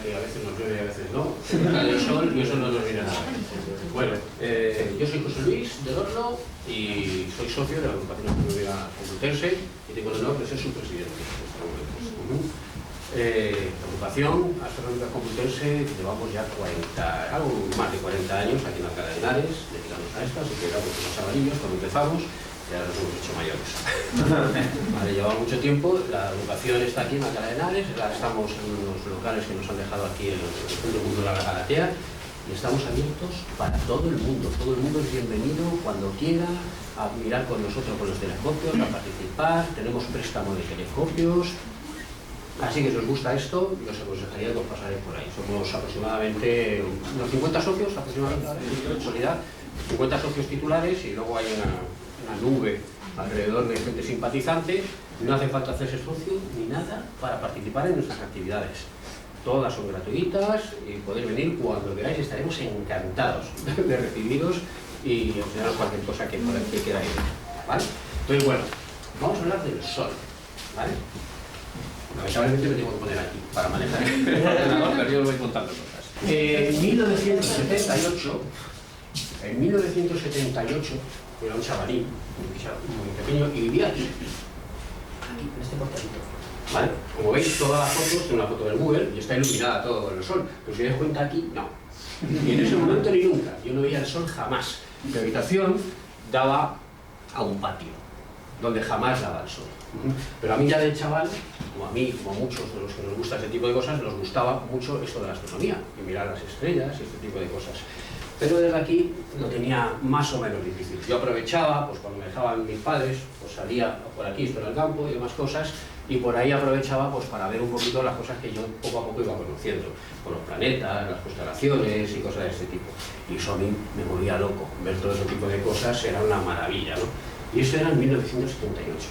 que a veces nos llueve y a veces no, el sol y eso no nos viene nada. Bueno, yo soy José Luis del Horno y soy socio de la Agrupación Astronómica Complutense y tengo el honor de ser su presidente. La Agrupación Astronómica Complutense llevamos ya algo más de 40 años aquí en Alcalá de Henares, dedicamos a esto, así que éramos unos chavalillos cuando empezamos. Ya nos hemos hecho mayores. Vale, lleva mucho tiempo, la agrupación está aquí en Alcalá de Henares, estamos en unos locales que nos han dejado aquí en el mundo de la Galatea y estamos abiertos para todo el mundo es bienvenido cuando quiera a mirar con nosotros con los telescopios, a participar, tenemos préstamo de telescopios, así que si os gusta esto, yo os aconsejaría que os pasaréis por ahí. Somos aproximadamente unos 50 socios, aproximadamente, en realidad, 50 socios titulares y luego hay una nube alrededor de gente simpatizante. No hace falta hacerse socio ni nada para participar en nuestras actividades. Todas son gratuitas y podéis venir cuando queráis, estaremos encantados de recibiros y enseñaros cualquier cosa que queráis. ¿Vale? Entonces, bueno, vamos a hablar del Sol. ¿Vale? Lamentablemente me tengo que poner aquí para manejar el ordenador, pero yo os voy contando cosas. En 1978, era un chavalín muy pequeño y vivía aquí, en este portalito. ¿Vale? Como veis, todas las fotos, tengo una foto del Google y está iluminada todo con el sol. Pero si os dais cuenta aquí, no. Y en ese momento ni nunca. Yo no veía el sol jamás. Mi habitación daba a un patio, donde jamás daba el sol. Pero a mí ya de chaval, como a mí, como a muchos de los que nos gusta este tipo de cosas, nos gustaba mucho esto de la astronomía y mirar las estrellas y este tipo de cosas. Pero desde aquí lo tenía más o menos difícil. Yo aprovechaba, pues cuando me dejaban mis padres, pues salía por aquí, esto era el campo y demás cosas, y por ahí aprovechaba pues para ver un poquito las cosas que yo poco a poco iba conociendo, con los planetas, las constelaciones y cosas de este tipo. Y eso a mí me volvía loco, ver todo ese tipo de cosas era una maravilla, ¿no? Y eso era en 1978.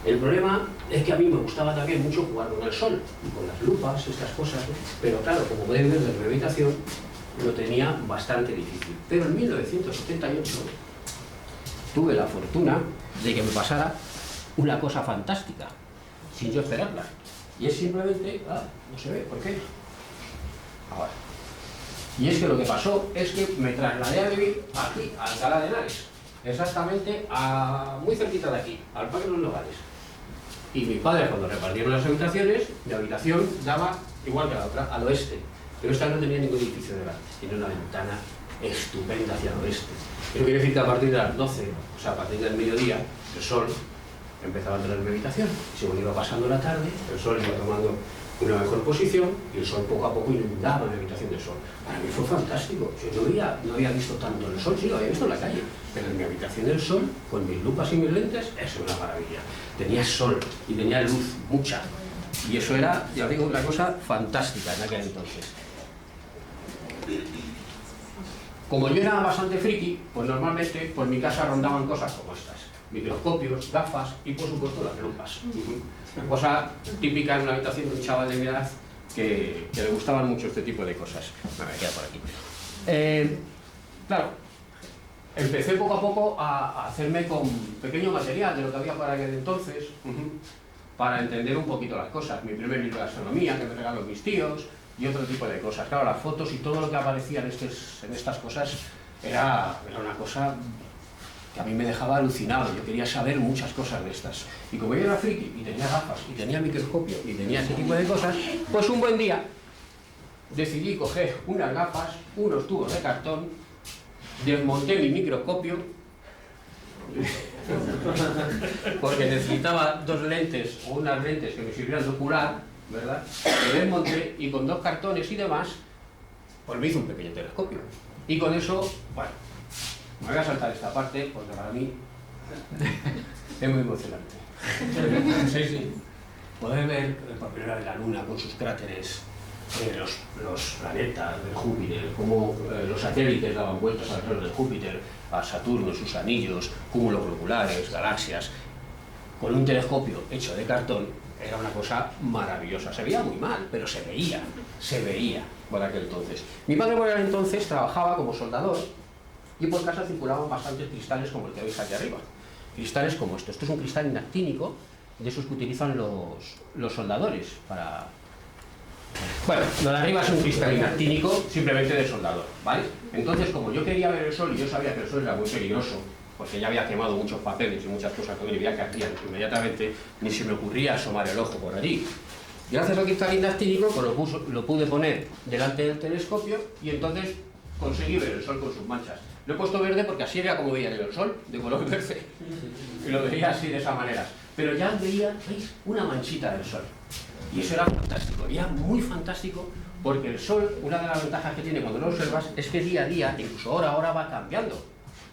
El problema es que a mí me gustaba también mucho jugar con el sol, y con las lupas y estas cosas, ¿no? Pero claro, como pueden ver desde mi habitación, lo tenía bastante difícil. Pero en 1978 tuve la fortuna de que me pasara una cosa fantástica, sin yo esperarla. Y es simplemente... no se ve, ¿por qué? Ahora. Y es que lo que pasó es que me trasladé a vivir aquí, a Alcalá de Henares, exactamente muy cerquita de aquí, al Parque de los Nogales. Y mi padre, cuando repartieron las habitaciones, mi habitación daba, igual que la otra, al oeste. Pero esta no tenía ningún edificio delante, tenía una ventana estupenda hacia el oeste. Eso quiere decir que a partir de las 12, o sea, a partir del mediodía, el sol empezaba a entrar en mi habitación. Y según iba pasando la tarde, el sol iba tomando una mejor posición y el sol poco a poco inundaba mi habitación de sol. Para mí fue fantástico. Yo no había visto tanto el sol, sí lo había visto en la calle, pero en mi habitación el sol, con mis lupas y mis lentes, eso era una maravilla. Tenía sol y tenía luz, mucha. Y eso era, ya digo, una cosa fantástica en aquel entonces. Como yo era bastante friki, pues normalmente por mi casa rondaban cosas como estas: microscopios, gafas y por supuesto las lupas. Una cosa típica en una habitación de un chaval de mi edad que le gustaban mucho este tipo de cosas. Me voy a quedar por aquí. Claro, empecé poco a poco a hacerme con pequeño material de lo que había por aquel entonces, para entender un poquito las cosas. Mi primer libro de astronomía que me regalaron mis tíos y otro tipo de cosas. Claro, las fotos y todo lo que aparecía en estas cosas era una cosa que a mí me dejaba alucinado. Yo quería saber muchas cosas de estas. Y como yo era friki y tenía gafas y tenía microscopio y tenía ese tipo de cosas, pues un buen día decidí coger unas gafas, unos tubos de cartón, desmonté mi microscopio porque necesitaba dos lentes o unas lentes que me sirvieran de ocular, ¿verdad? Lo desmonté y con dos cartones y demás, pues me hice un pequeño telescopio. Y con eso, bueno, me voy a saltar esta parte porque para mí es muy emocionante. Sí. Poder ver por primera vez la Luna con sus cráteres, los planetas de Júpiter, cómo los satélites daban vueltas alrededor de Júpiter, a Saturno, sus anillos, cúmulos globulares, galaxias, con un telescopio hecho de cartón, era una cosa maravillosa. Se veía muy mal, pero se veía por aquel entonces. Mi padre por aquel entonces trabajaba como soldador y por casa circulaban bastantes cristales como el que veis aquí arriba. Cristales como esto. Esto es un cristal inactínico, de esos que utilizan los soldadores para Bueno, lo de arriba es un cristalino actínico simplemente de soldador, ¿vale? Entonces, como yo quería ver el sol y yo sabía que el sol era muy peligroso, porque ya había quemado muchos papeles y muchas cosas que me veía que hacían inmediatamente, ni se me ocurría asomar el ojo por allí. Gracias al cristalino actínico, pues lo pude poner delante del telescopio y entonces conseguí ver el sol con sus manchas. Lo he puesto verde porque así era como veía yo el sol, de color verde. Y lo veía así, de esa manera. Pero ya veía, ¿veis? Una manchita del sol. Y eso era fantástico, era muy fantástico, porque el sol, una de las ventajas que tiene cuando lo observas, es que día a día, incluso hora a hora, va cambiando.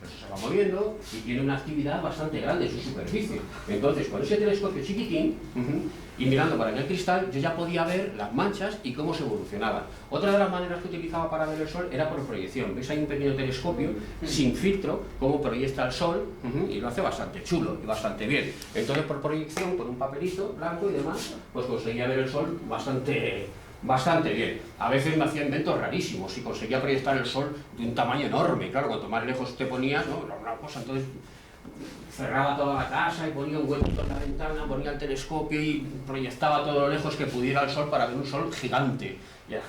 Eso se va moviendo y tiene una actividad bastante grande en su superficie. Entonces, con ese telescopio chiquitín, y mirando para aquel cristal, yo ya podía ver las manchas y cómo se evolucionaban. Otra de las maneras que utilizaba para ver el sol era por proyección. ¿Veis? Hay un pequeño telescopio sin filtro, cómo proyecta el sol, y lo hace bastante chulo y bastante bien. Entonces, por proyección, con un papelito blanco y demás, pues conseguía ver el sol bastante bien. A veces me hacía inventos rarísimos y conseguía proyectar el sol de un tamaño enorme. Claro, cuanto más lejos te ponías, ¿no? Era una cosa, entonces cerraba toda la casa y ponía un huequito en la ventana, ponía el telescopio y proyectaba todo lo lejos que pudiera el sol para ver un sol gigante. Y era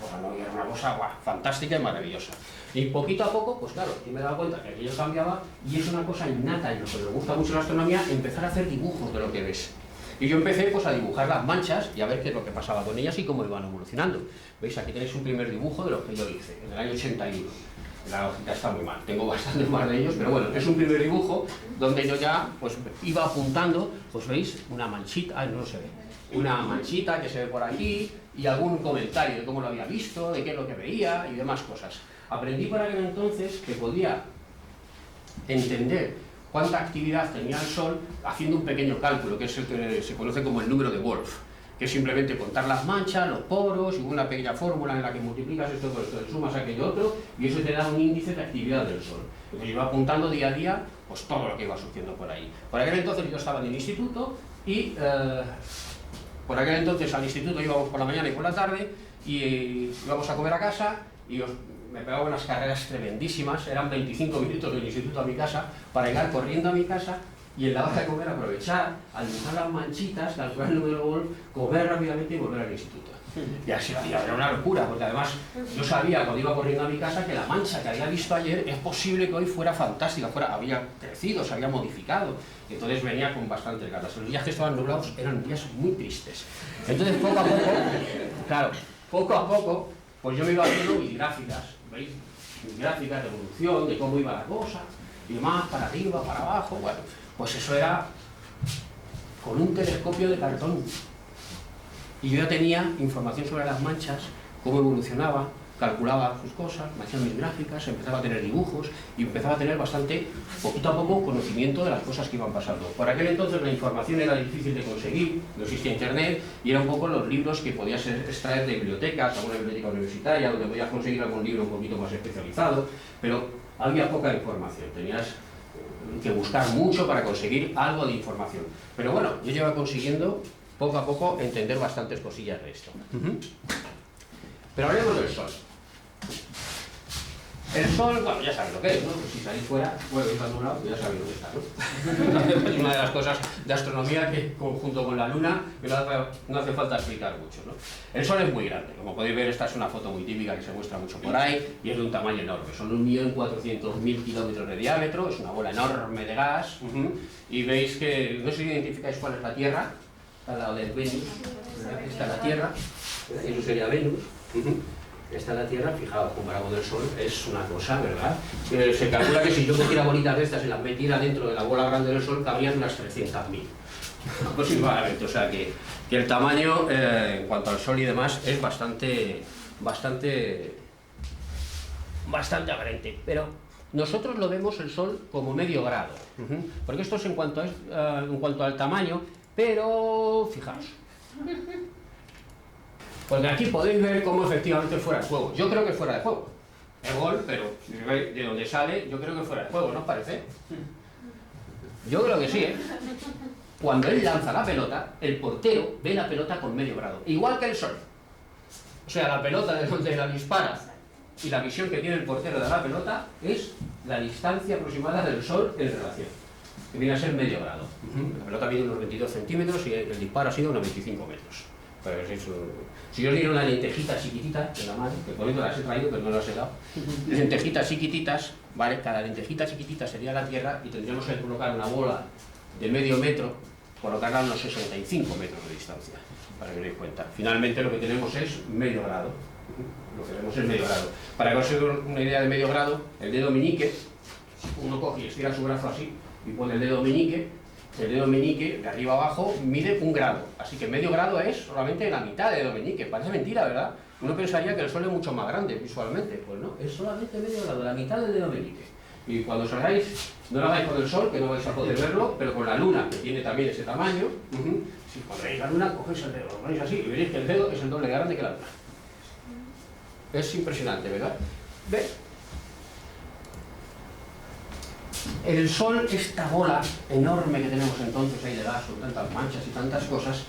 una cosa fantástica y maravillosa. Y poquito a poco, pues claro, yo me daba cuenta que aquello cambiaba y es una cosa innata en lo que me gusta mucho la astronomía, empezar a hacer dibujos de lo que ves. Y yo empecé pues a dibujar las manchas y a ver qué es lo que pasaba con ellas y cómo iban evolucionando. ¿Veis? Aquí tenéis un primer dibujo de lo que yo hice, en el año 81. La lógica está muy mal, tengo bastantes más de ellos, pero bueno, es un primer dibujo donde yo ya pues iba apuntando, pues veis, una manchita, no se ve, una manchita que se ve por aquí y algún comentario de cómo lo había visto, de qué es lo que veía y demás cosas. Aprendí por aquel entonces que podía entender cuánta actividad tenía el Sol haciendo un pequeño cálculo, que es el que se conoce como el número de Wolf, que es simplemente contar las manchas, los poros y una pequeña fórmula en la que multiplicas esto con esto, sumas aquello otro y eso te da un índice de actividad del Sol. Entonces yo iba apuntando día a día pues todo lo que iba surgiendo por ahí. Por aquel entonces yo estaba en el instituto y por aquel entonces al instituto íbamos por la mañana y por la tarde y íbamos a comer a casa y me pegaba unas carreras tremendísimas, eran 25 minutos del instituto a mi casa para llegar corriendo a mi casa y en la hora de comer aprovechar, al dibujar las manchitas, calcular el número de Wolf, comer rápidamente y volver al instituto. Y así era una locura, porque además yo sabía cuando iba corriendo a mi casa que la mancha que había visto ayer es posible que hoy fuera fantástica, había crecido, se había modificado. Y entonces venía con bastantes ganas. Los días que estaban nublados eran días muy tristes. Entonces poco a poco, claro, poco a poco, pues yo me iba haciendo mis gráficas, ¿veis? Mis gráficas de evolución, de cómo iba la cosa, y más para arriba, para abajo, bueno. Pues eso era con un telescopio de cartón. Y yo ya tenía información sobre las manchas, cómo evolucionaba, calculaba sus cosas, me hacía mis gráficas, empezaba a tener dibujos y empezaba a tener bastante, poquito a poco, conocimiento de las cosas que iban pasando. Por aquel entonces la información era difícil de conseguir, no existía internet y eran un poco los libros que podías extraer de bibliotecas, alguna biblioteca universitaria, donde podías conseguir algún libro un poquito más especializado, pero había poca información, tenías que buscar mucho para conseguir algo de información. Pero bueno, yo llevo consiguiendo poco a poco entender bastantes cosillas de esto. Pero hablemos del Sol. El Sol, bueno, ya sabéis lo que es, ¿no? Pues si salís fuera, bueno, ir para un lado, ya sabéis dónde está, ¿no? Es una de las cosas de astronomía que, junto con la Luna, que no hace falta explicar mucho, ¿no? El Sol es muy grande, como podéis ver, esta es una foto muy típica que se muestra mucho por ahí, y es de un tamaño enorme, son 1.400.000 kilómetros de diámetro, es una bola enorme de gas, y veis que, no sé si identificáis cuál es la Tierra, al lado de Venus, está la Tierra, eso sería Venus, está la Tierra, fijaos, comparado con el Sol, es una cosa, ¿verdad? Se calcula que si yo cogiera bolitas de estas y las metiera dentro de la bola grande del Sol, cabrían unas 300.000 aproximadamente, o sea que el tamaño, en cuanto al Sol y demás, es bastante aparente, pero nosotros lo vemos el Sol como medio grado, porque esto es en cuanto al tamaño, pero fijaos. Porque aquí podéis ver cómo efectivamente fuera de juego. Yo creo que fuera de juego. Es gol, pero si veis de donde sale, yo creo que fuera de juego, ¿no os parece? Yo creo que sí, ¿eh? Cuando él lanza la pelota, el portero ve la pelota con medio grado. Igual que el Sol. O sea, la pelota de donde la dispara y la visión que tiene el portero de la pelota es la distancia aproximada del Sol en relación. Que viene a ser medio grado. La pelota mide unos 22 centímetros y el disparo ha sido unos 25 metros. Si yo os diera una lentejita chiquitita de la mano, que por eso las he traído, pero no las he dado, lentejitas chiquititas, ¿vale? Cada lentejita chiquitita sería la Tierra y tendríamos que colocar una bola de medio metro, colocarla a unos 65 metros de distancia, para que os deis cuenta. Finalmente lo que tenemos es medio grado. Lo que vemos es medio grado. Para que os hagáis una idea de medio grado, el dedo meñique, uno coge y estira su brazo así y pone el dedo meñique de arriba abajo mide 1 grado. Así que medio grado es solamente la mitad del dedo meñique. Parece mentira, ¿verdad? Uno pensaría que el Sol es mucho más grande visualmente. Pues no, es solamente medio grado, la mitad del dedo meñique. Y cuando os hagáis, no lo hagáis con el Sol, que no vais a poder verlo, pero con la Luna, que tiene también ese tamaño, si pondréis la Luna, cogéis el dedo, lo ponéis así y veréis que el dedo es el doble de grande que la Luna. Es impresionante, ¿verdad? ¿Ve? El Sol, esta bola enorme que tenemos entonces ahí de gas, con tantas manchas y tantas cosas,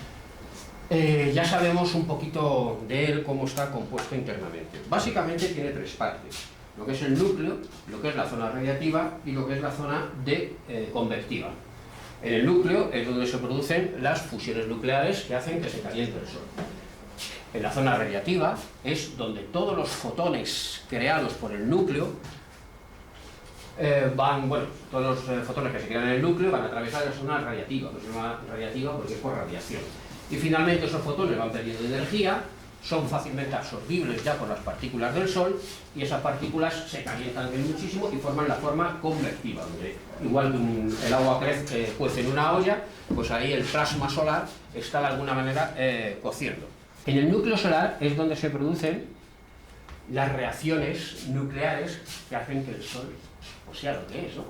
ya sabemos un poquito de él, cómo está compuesto internamente. Básicamente tiene 3 partes. Lo que es el núcleo, lo que es la zona radiativa y lo que es la zona convectiva. En el núcleo es donde se producen las fusiones nucleares que hacen que se caliente el Sol. En la zona radiativa es donde todos los fotones creados por el núcleo todos los fotones que se crean en el núcleo van a atravesar la zona radiativa, que se llama radiativa porque es por radiación. Y finalmente esos fotones van perdiendo energía, son fácilmente absorbibles ya por las partículas del Sol y esas partículas se calientan muchísimo y forman la forma convectiva, donde igual que el agua cuece en una olla, pues ahí el plasma solar está de alguna manera cociendo. En el núcleo solar es donde se producen las reacciones nucleares que hacen que el Sol pues sea lo que es, ¿no?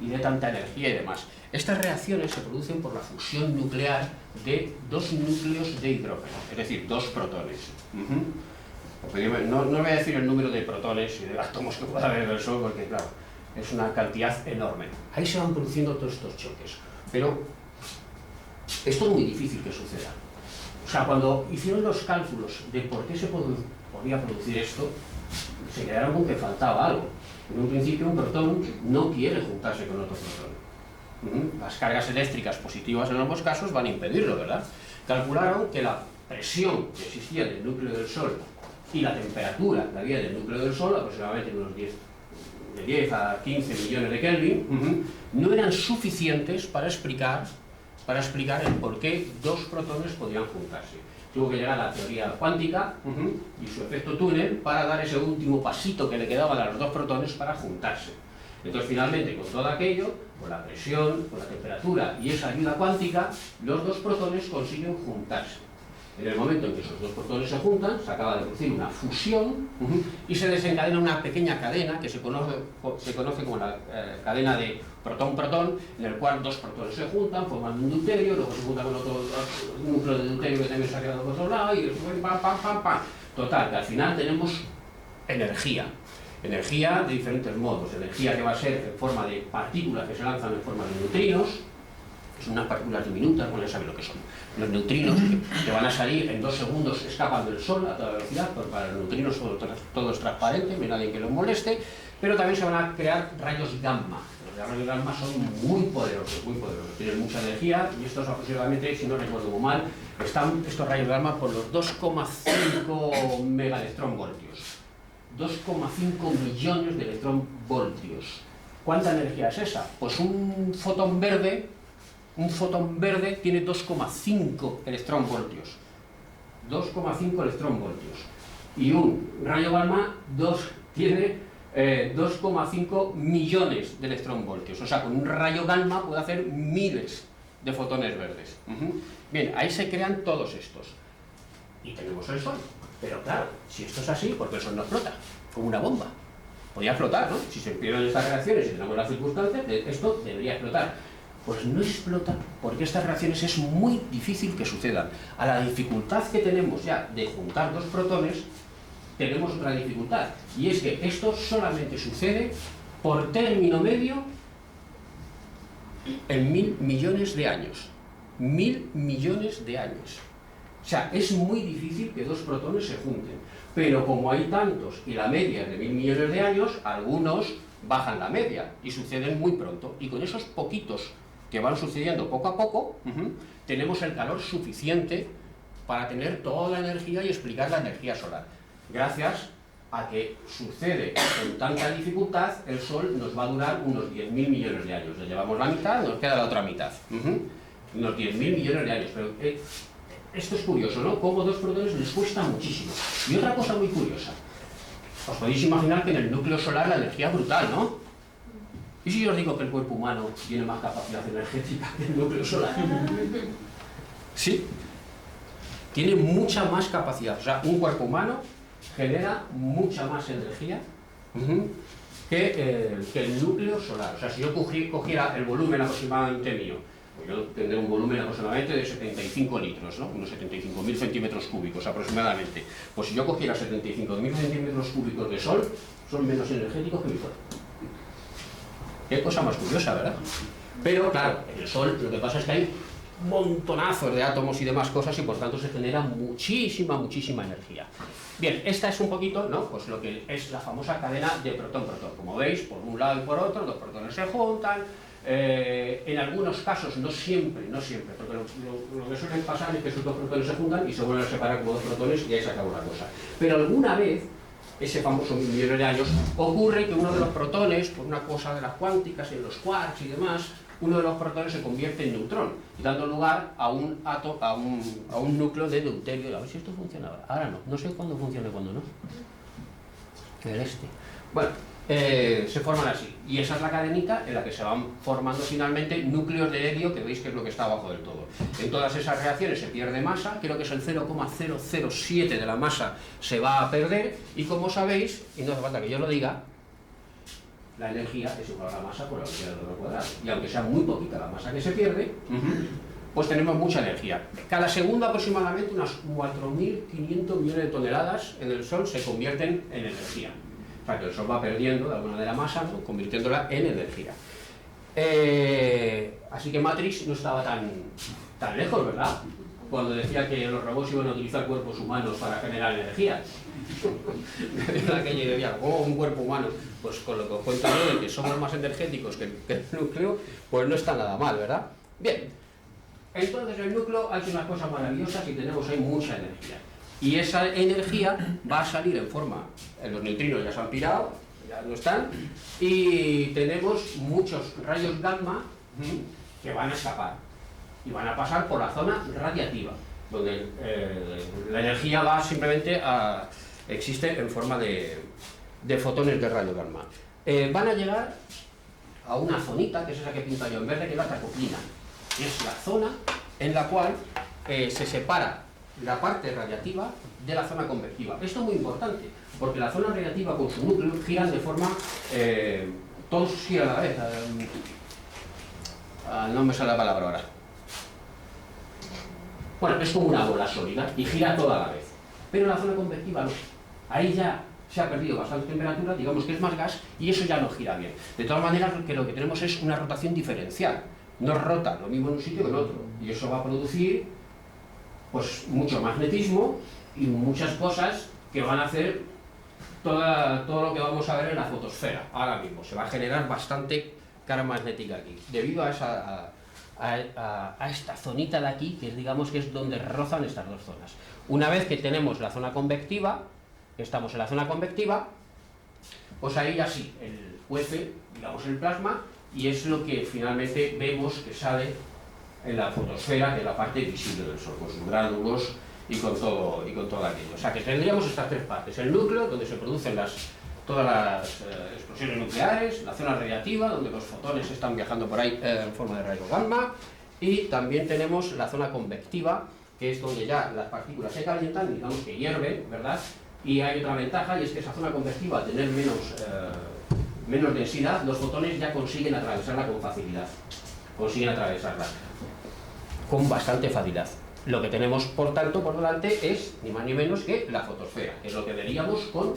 Y de tanta energía y demás. Estas reacciones se producen por la fusión nuclear de 2 núcleos de hidrógeno, es decir, 2 protones. No voy a decir el número de protones y de átomos que pueda haber en el Sol, porque claro, es una cantidad enorme. Ahí se van produciendo todos estos choques, pero esto es muy difícil que suceda. O sea, cuando hicieron los cálculos de por qué se podía producir esto, se quedaron con que faltaba algo. En un principio un protón no quiere juntarse con otro protón. Las cargas eléctricas positivas en ambos casos van a impedirlo, ¿verdad? Calcularon que la presión que existía en el núcleo del Sol y la temperatura que había en el núcleo del Sol, aproximadamente unos de 10 a 15 millones de Kelvin, no eran suficientes para explicar el por qué 2 protones podían juntarse. Tuvo que llegar a la teoría cuántica y su efecto túnel para dar ese último pasito que le quedaba a los 2 protones para juntarse. Entonces, finalmente, con todo aquello, con la presión, con la temperatura y esa ayuda cuántica, los 2 protones consiguen juntarse. En el momento en que esos 2 protones se juntan, se acaba de producir una fusión y se desencadena una pequeña cadena que se conoce como la cadena de protón-protón, en el cual 2 protones se juntan, forman un deuterio, luego se juntan con otro núcleo de deuterio que también se ha quedado por otro lado y pam. Total, que al final tenemos energía. Energía de diferentes modos. Energía que va a ser en forma de partículas que se lanzan en forma de neutrinos, que son unas partículas diminutas, bueno, ya saben lo que son. Los neutrinos que van a salir en 2 segundos escapan del Sol a toda velocidad, porque para los neutrinos todo es transparente, no hay nadie que los moleste, pero también se van a crear rayos gamma. Los rayos gamma son muy poderosos, tienen mucha energía y estos aproximadamente, si no recuerdo muy mal, están estos rayos gamma por los 2,5 megaelectronvoltios. 2,5 millones de electronvoltios. ¿Cuánta energía es esa? Pues un fotón verde tiene 2,5 electronvoltios. 2,5 electronvoltios. Y un rayo gamma tiene 2,5 millones de electronvoltios. O sea, con un rayo gamma puede hacer miles de fotones verdes. Bien, ahí se crean todos estos. Y tenemos el Sol. Pero claro, si esto es así, ¿por qué el Sol no explota? Como una bomba. Podría explotar, ¿no? Si se pierden estas reacciones y tenemos las circunstancias, esto debería explotar. Pues no explota porque estas reacciones es muy difícil que sucedan. A la dificultad que tenemos ya de juntar 2 protones, tenemos otra dificultad. Y es que esto solamente sucede por término medio en 1000 millones de años. 1000 millones de años. O sea, es muy difícil que 2 protones se junten, pero como hay tantos y la media es de 1000 millones de años, algunos bajan la media y suceden muy pronto. Y con esos poquitos que van sucediendo poco a poco, tenemos el calor suficiente para tener toda la energía y explicar la energía solar. Gracias a que sucede con tanta dificultad, el Sol nos va a durar unos 10.000 millones de años. Le llevamos la mitad, nos queda la otra mitad. Unos 10.000 millones de años. Pero esto es curioso, ¿no? Como dos protones les cuesta muchísimo. Y otra cosa muy curiosa. Os podéis imaginar que en el núcleo solar la energía es brutal, ¿no? ¿Y si yo os digo que el cuerpo humano tiene más capacidad energética que el núcleo solar? Sí. Tiene mucha más capacidad. O sea, un cuerpo humano genera mucha más energía que el núcleo solar. O sea, si yo cogiera el volumen aproximadamente mío, pues yo tendré un volumen aproximadamente de 75 litros, ¿no? Unos 75.000 centímetros cúbicos aproximadamente. Pues si yo cogiera 75.000 centímetros cúbicos de Sol, son menos energéticos que mi cuerpo. Qué cosa más curiosa, ¿verdad? Pero, claro, en el Sol lo que pasa es que hay montonazos de átomos y demás cosas y por tanto se genera muchísima energía. Bien, esta es un poquito, ¿no? Pues lo que es la famosa cadena de protón-protón. Como veis, por un lado y por otro, dos protones se juntan. En algunos casos, no siempre, porque lo que suele pasar es que esos dos protones se juntan y se vuelven a separar como dos protones y ahí se acabó la cosa. Pero alguna vez, ese famoso millón de años, ocurre que uno de los protones, por una cosa de las cuánticas, en los quarks y demás, uno de los protones se convierte en neutrón, dando lugar a un núcleo de deuterio. A ver si esto funciona ahora. Ahora no sé cuándo funciona y cuándo no. Bueno, se forman así. Y esa es la cadenita en la que se van formando finalmente núcleos de helio, que veis que es lo que está abajo del todo. En todas esas reacciones se pierde masa, creo que es el 0,007 de la masa se va a perder, y como sabéis, y no hace falta que yo lo diga, la energía es igual a la masa por la velocidad del cuadrado. Y aunque sea muy poquita la masa que se pierde, pues tenemos mucha energía. Cada segundo aproximadamente unas 4.500 millones de toneladas en el Sol se convierten en energía. O sea que el Sol va perdiendo de alguna manera masa, ¿no? Convirtiéndola en energía. Así que Matrix no estaba tan lejos, ¿verdad? Cuando decía que los robots iban a utilizar cuerpos humanos para generar energía. Aquello decía, ¿cómo un cuerpo humano? Pues con lo que os cuento yo de que somos más energéticos que el núcleo, pues no está nada mal, ¿verdad? Bien, entonces el núcleo hace unas cosas maravillosas y tenemos ahí mucha energía. Y esa energía va a salir en forma, los neutrinos ya se han pirado, ya no están, y tenemos muchos rayos gamma que van a escapar y van a pasar por la zona radiativa, donde la energía va simplemente existe en forma de fotones de rayo gamma. Van a llegar a una zonita, que es esa que pinto yo en verde, que es la tracoplina. Es la zona en la cual se separa la parte radiativa de la zona convectiva. Esto es muy importante, porque la zona radiativa con su núcleo giran de forma... todos giran a la vez. No me sale la palabra ahora. Bueno, es como una bola sólida y gira toda a la vez. Pero la zona convectiva no. Ahí ya se ha perdido bastante temperatura, digamos que es más gas, y eso ya no gira bien. De todas maneras, que lo que tenemos es una rotación diferencial. No rota lo mismo en un sitio que en otro. Y eso va a producir pues mucho magnetismo y muchas cosas que van a hacer todo lo que vamos a ver en la fotosfera. Ahora mismo se va a generar bastante carga magnética aquí, debido a esta zonita de aquí, que digamos que es donde rozan estas dos zonas. Una vez que tenemos la zona convectiva, estamos en la zona convectiva, pues ahí ya sí, cuece, digamos, el plasma, y es lo que finalmente vemos que sale en la fotosfera, que es la parte visible del Sol, con sus gránulos y con todo aquello. O sea que tendríamos estas tres partes: el núcleo, donde se producen todas las explosiones nucleares; la zona radiativa, donde los fotones están viajando por ahí en forma de rayo gamma; y también tenemos la zona convectiva, que es donde ya las partículas se calientan, digamos que hierven, ¿verdad? Y hay otra ventaja, y es que esa zona convectiva, al tener menos densidad, los fotones ya consiguen atravesarla con facilidad. Consiguen atravesarla con bastante facilidad. Lo que tenemos, por tanto, por delante es ni más ni menos que la fotosfera, que es lo que veríamos con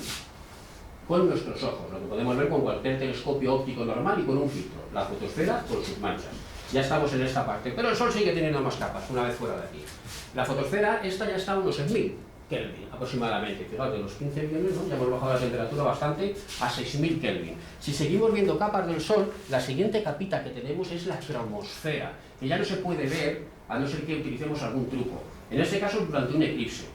nuestros ojos, lo que podemos ver con cualquier telescopio óptico normal y con un filtro. La fotosfera con sus manchas. Ya estamos en esta parte, pero el Sol sigue teniendo más capas una vez fuera de aquí. La fotosfera, esta ya está a unos 6.000 Kelvin aproximadamente. Fíjate, de los 15 millones, ¿no? Ya hemos bajado la temperatura bastante a 6.000 Kelvin. Si seguimos viendo capas del Sol, la siguiente capita que tenemos es la cromosfera, que ya no se puede ver a no ser que utilicemos algún truco. En este caso, durante un eclipse.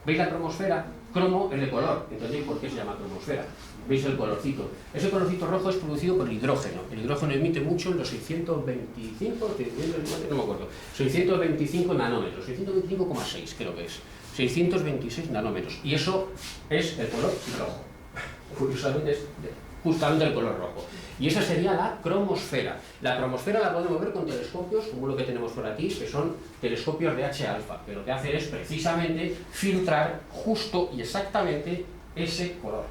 ¿Veis la cromosfera? Cromo es de color, ¿entendéis por qué se llama cromosfera? ¿Veis el colorcito? Ese colorcito rojo es producido por el hidrógeno. El hidrógeno emite mucho en los 625, no me acuerdo, 625 nanómetros, 625,6 creo que es, 626 nanómetros. Y eso es el color rojo. Curiosamente es justamente el color rojo. Y esa sería la cromosfera. La cromosfera la podemos ver con telescopios, como lo que tenemos por aquí, que son telescopios de H-alfa, que lo que hacen es precisamente filtrar justo y exactamente ese color,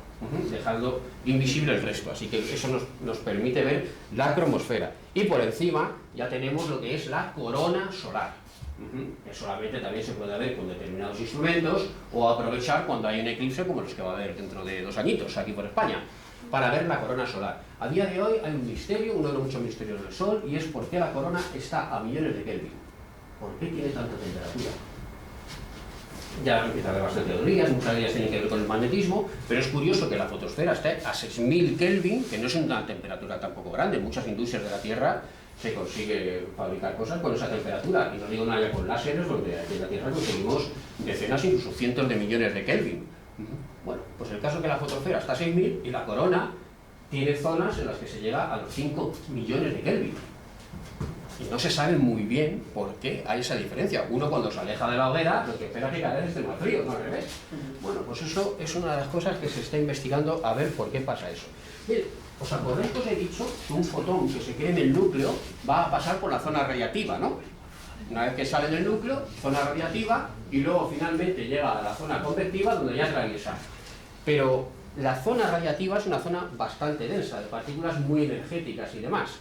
dejando invisible el resto. Así que eso nos permite ver la cromosfera. Y por encima ya tenemos lo que es la corona solar, que solamente también se puede ver con determinados instrumentos o aprovechar cuando hay un eclipse como los que va a haber dentro de 2 añitos aquí por España, para ver la corona solar. A día de hoy hay un misterio, uno de los muchos misterios del Sol, y es por qué la corona está a millones de Kelvin. ¿Por qué tiene tanta temperatura? Ya empieza a haber bastantes teorías, muchas de ellas tienen que ver con el magnetismo, pero es curioso que la fotosfera esté a 6000 Kelvin, que no es una temperatura tampoco grande. En muchas industrias de la Tierra se consigue fabricar cosas con esa temperatura, y no digo nada ya con láseres, donde aquí en la Tierra conseguimos decenas, incluso cientos de millones de Kelvin. Bueno, pues el caso es que la fotosfera está a 6000 y la corona tiene zonas en las que se llega a los 5 millones de Kelvin. Y no se sabe muy bien por qué hay esa diferencia. Uno, cuando se aleja de la hoguera, lo que espera es que cada vez esté más frío, no al revés. Bueno, pues eso es una de las cosas que se está investigando, a ver por qué pasa eso. Bien, ¿os acordáis que os he dicho que un fotón que se quede en el núcleo va a pasar por la zona radiativa, ¿no? Una vez que sale del núcleo, zona radiativa, y luego finalmente llega a la zona convectiva, donde ya atraviesa. Pero la zona radiativa es una zona bastante densa, de partículas muy energéticas y demás.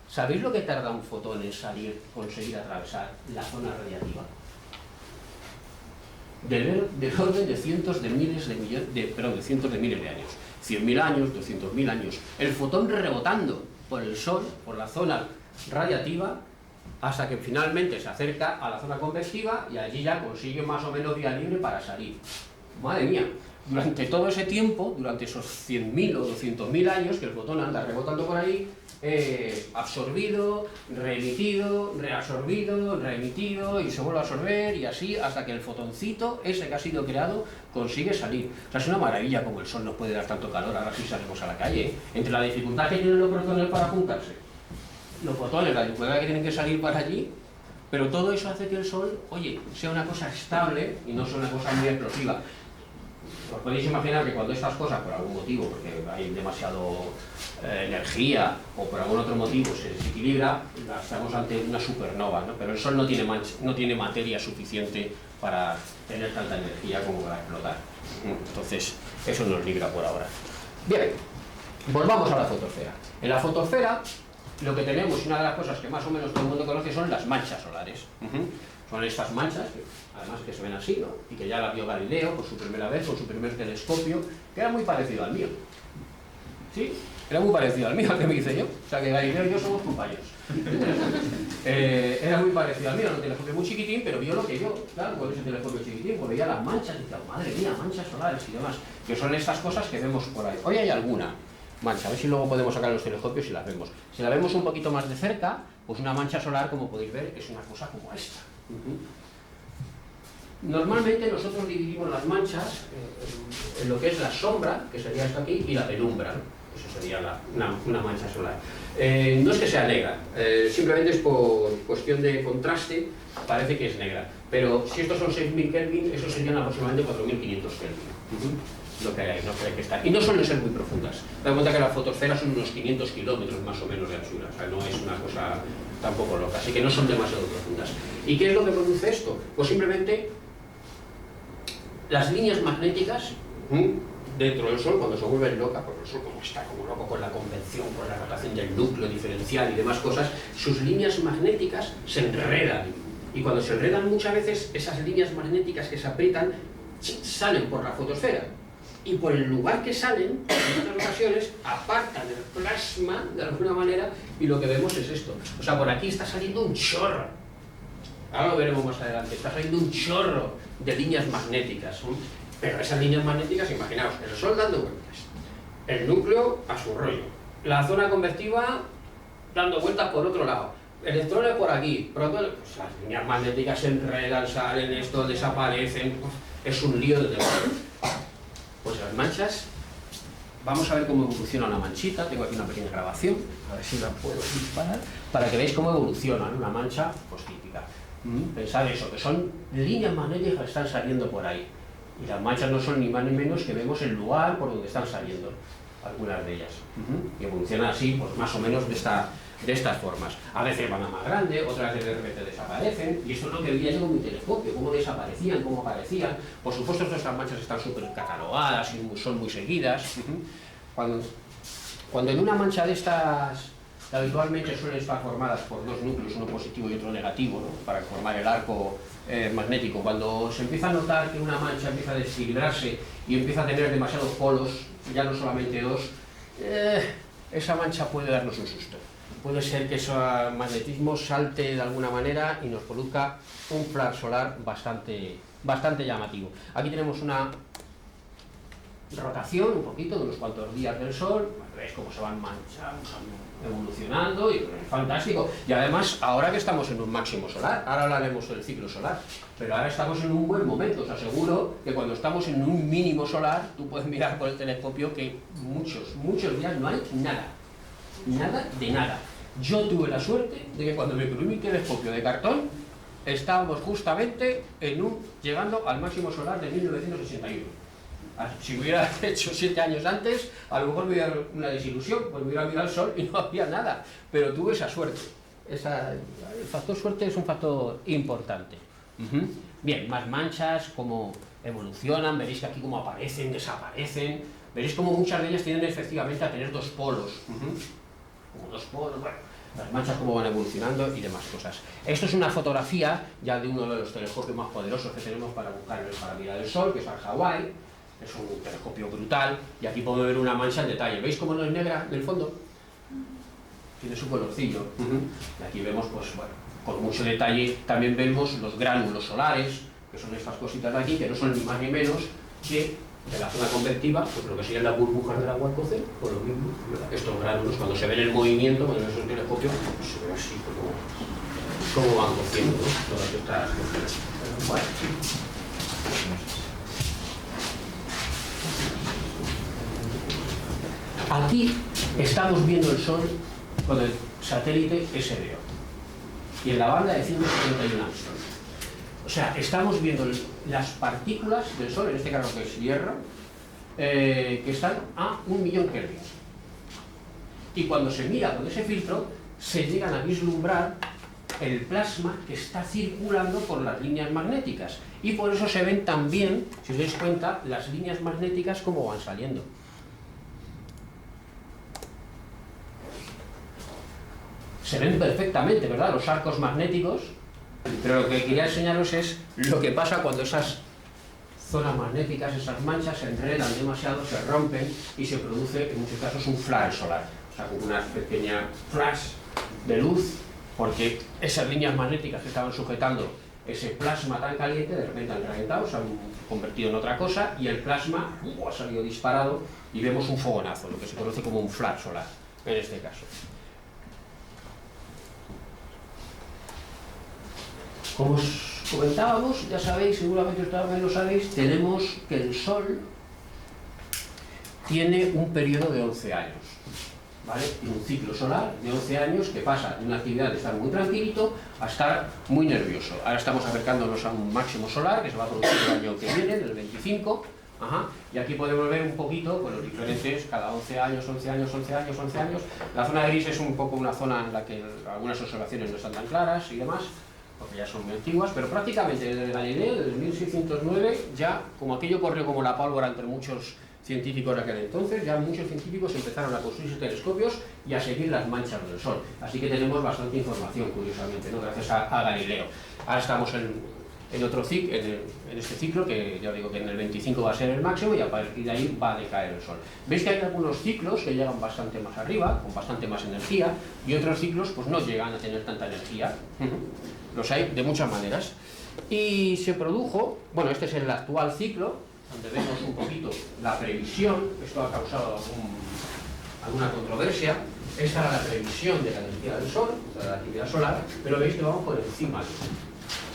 ¿Sabéis lo que tarda un fotón en salir, conseguir atravesar la zona radiativa? Del orden de cientos de miles de millones, de cientos de miles de años. 100.000 años, 200.000 años. El fotón rebotando por el Sol, por la zona radiativa, hasta que finalmente se acerca a la zona convectiva y allí ya consigue más o menos vía libre para salir. Madre mía, durante todo ese tiempo, durante esos 100.000 o 200.000 años que el fotón anda rebotando por ahí, absorbido, reemitido, reabsorbido, reemitido, y se vuelve a absorber, y así hasta que el fotoncito ese que ha sido creado consigue salir. O sea, es una maravilla como el Sol nos puede dar tanto calor ahora si salimos a la calle, ¿eh? Entre la dificultad que tienen los protones para juntarse, los fotones, la dificultad que tienen que salir para allí, pero todo eso hace que el Sol, oye, sea una cosa estable y no sea una cosa muy explosiva. Os podéis imaginar que cuando estas cosas, por algún motivo, porque hay demasiado energía o por algún otro motivo se desequilibra, estamos ante una supernova, ¿no? Pero el Sol no tiene materia suficiente para tener tanta energía como para explotar. Entonces, eso nos libra por ahora. Bien, volvamos a la fotosfera. En la fotosfera, lo que tenemos, una de las cosas que más o menos todo el mundo conoce, son las manchas solares. Son estas manchas, que además que se ven así, ¿no? Y que ya la vio Galileo por su primera vez, con su primer telescopio, que era muy parecido al mío. ¿Sí? Era muy parecido al mío, ¿qué me dice yo? O sea, que Galileo y yo somos compañeros. Era muy parecido al mío, era un telescopio muy chiquitín, pero vio lo que yo, claro, con ese telescopio chiquitín, pues veía las manchas y decía, madre mía, manchas solares y demás, que son estas cosas que vemos por ahí. Hoy hay alguna mancha, a ver si luego podemos sacar los telescopios y las vemos. Si la vemos un poquito más de cerca, pues una mancha solar, como podéis ver, es una cosa como esta. Normalmente nosotros dividimos las manchas en lo que es la sombra, que sería esto aquí, y la penumbra, ¿no? Eso sería una mancha solar. No es que sea negra, simplemente es por cuestión de contraste, parece que es negra. Pero si estos son 6.000 Kelvin, esos serían aproximadamente 4.500 Kelvin. Lo que hay, no que hay que estar. Y no suelen ser muy profundas. Ten cuenta que la fotosfera son unos 500 kilómetros más o menos de anchura, o sea, no es una cosa tampoco loca, así que no son demasiado profundas. ¿Y qué es lo que produce esto? Pues simplemente las líneas magnéticas dentro del Sol, cuando se vuelven locas, porque el Sol como está como loco con la convección, con la rotación del núcleo diferencial y demás cosas, sus líneas magnéticas se enredan. Y cuando se enredan muchas veces, esas líneas magnéticas que se aprietan salen por la fotosfera. Y por el lugar que salen, en otras ocasiones, apartan el plasma de alguna manera y lo que vemos es esto. O sea, por aquí está saliendo un chorro. Ahora lo veremos más adelante. Está saliendo un chorro de líneas magnéticas. Pero esas líneas magnéticas, imaginaos, el Sol dando vueltas, el núcleo a su rollo, la zona convectiva dando vueltas por otro lado, electrones por aquí, protones, pues las líneas magnéticas se enredan, salen esto, desaparecen, es un lío de demás. Pues las manchas, vamos a ver cómo evoluciona una manchita. Tengo aquí una pequeña grabación, a ver si la puedo disparar, para que veáis cómo evoluciona una mancha pues típica. Pensad eso, que son líneas magnéticas que están saliendo por ahí. Y las manchas no son ni más ni menos que vemos el lugar por donde están saliendo, algunas de ellas. Y evolucionan así, pues más o menos de estas formas. A veces van a más grande, otras veces de repente desaparecen, y esto es lo que veía yo con mi telescopio, cómo desaparecían, cómo aparecían. Por supuesto, estas manchas están súper catalogadas y son muy seguidas. Cuando en una mancha de estas, habitualmente suelen estar formadas por dos núcleos, uno positivo y otro negativo, ¿no?, para formar el arco magnético. Cuando se empieza a notar que una mancha empieza a desequilibrarse y empieza a tener demasiados polos, ya no solamente dos, esa mancha puede darnos un susto. Puede ser que ese magnetismo salte de alguna manera y nos produzca un flash solar bastante llamativo. Aquí tenemos una rotación un poquito de unos cuantos días del Sol. Veis cómo se van manchando, evolucionando, y es fantástico. Y además, ahora que estamos en un máximo solar, ahora hablaremos del ciclo solar, pero ahora estamos en un buen momento. Os aseguro que cuando estamos en un mínimo solar, tú puedes mirar por el telescopio que muchos días no hay nada de nada. Yo tuve la suerte de que cuando me probé mi telescopio de cartón, estábamos justamente llegando al máximo solar de 1981. Si hubiera hecho 7 años antes, a lo mejor me hubiera una desilusión, pues me hubiera mirado al Sol y no había nada, pero tuve esa suerte. El factor suerte es un factor importante. Bien, más manchas, cómo evolucionan, veréis que aquí cómo aparecen, desaparecen, veréis cómo muchas de ellas tienden efectivamente a tener dos polos. Como dos polos, bueno, las manchas cómo van evolucionando y demás cosas. Esto es una fotografía ya de uno de los telescopios más poderosos que tenemos para mirar el Sol, que es el Hawaii. Es un telescopio brutal, y aquí podemos ver una mancha en detalle. ¿Veis cómo no es negra en el fondo? Tiene su colorcillo. Y aquí vemos, pues bueno, con mucho detalle. También vemos los gránulos solares, que son estas cositas de aquí, que no son ni más ni menos que de la zona convectiva, pues lo que serían las burbujas del agua al cocer, pues lo mismo. Estos gránulos, cuando se ven en movimiento, cuando ves un telescopio, pues se ve así como van cociendo, ¿no?, todas estas cosas. Bueno. Aquí estamos viendo el Sol con el satélite SDO y en la banda de 171 Armstrong. O sea, estamos viendo las partículas del Sol, en este caso que es hierro, que están a 1.000.000 Kelvin. Y cuando se mira con ese filtro, se llegan a vislumbrar el plasma que está circulando por las líneas magnéticas. Y por eso se ven también, si os dais cuenta, las líneas magnéticas cómo van saliendo. Se ven perfectamente, ¿verdad?, los arcos magnéticos, pero lo que quería enseñaros es lo que pasa cuando esas zonas magnéticas, esas manchas, se enredan demasiado, se rompen y se produce, en muchos casos, un flare solar. O sea, como una pequeña flash de luz, porque esas líneas magnéticas que estaban sujetando ese plasma tan caliente, de repente han reventado, se han convertido en otra cosa, y el plasma ha salido disparado y vemos un fogonazo, lo que se conoce como un flare solar, en este caso. Como os comentábamos, ya sabéis, seguramente ustedes también lo sabéis, tenemos que el Sol tiene un periodo de 11 años, ¿vale? Tiene un ciclo solar de 11 años que pasa de una actividad de estar muy tranquilito a estar muy nervioso. Ahora estamos acercándonos a un máximo solar que se va a producir el año que viene, del 25, y aquí podemos ver un poquito con los diferentes, cada 11 años, 11 años, 11 años, 11 años. La zona gris es un poco una zona en la que algunas observaciones no están tan claras y demás, porque ya son muy antiguas, pero prácticamente desde Galileo, desde 1609, ya como aquello corrió como la pólvora entre muchos científicos de aquel entonces, ya muchos científicos empezaron a construir telescopios y a seguir las manchas del Sol. Así que tenemos bastante información, curiosamente, ¿no?, gracias a Galileo. Ahora estamos en otro ciclo, en este ciclo, que ya digo que en el 25 va a ser el máximo y a partir de ahí va a decaer el Sol. Veis que hay algunos ciclos que llegan bastante más arriba, con bastante más energía, y otros ciclos pues no llegan a tener tanta energía. Los hay de muchas maneras. Y se produjo, bueno, este es el actual ciclo, donde vemos un poquito la previsión. Esto ha causado alguna controversia, Esta era la previsión de la energía del Sol, de la actividad solar, pero veis que vamos por encima de esto.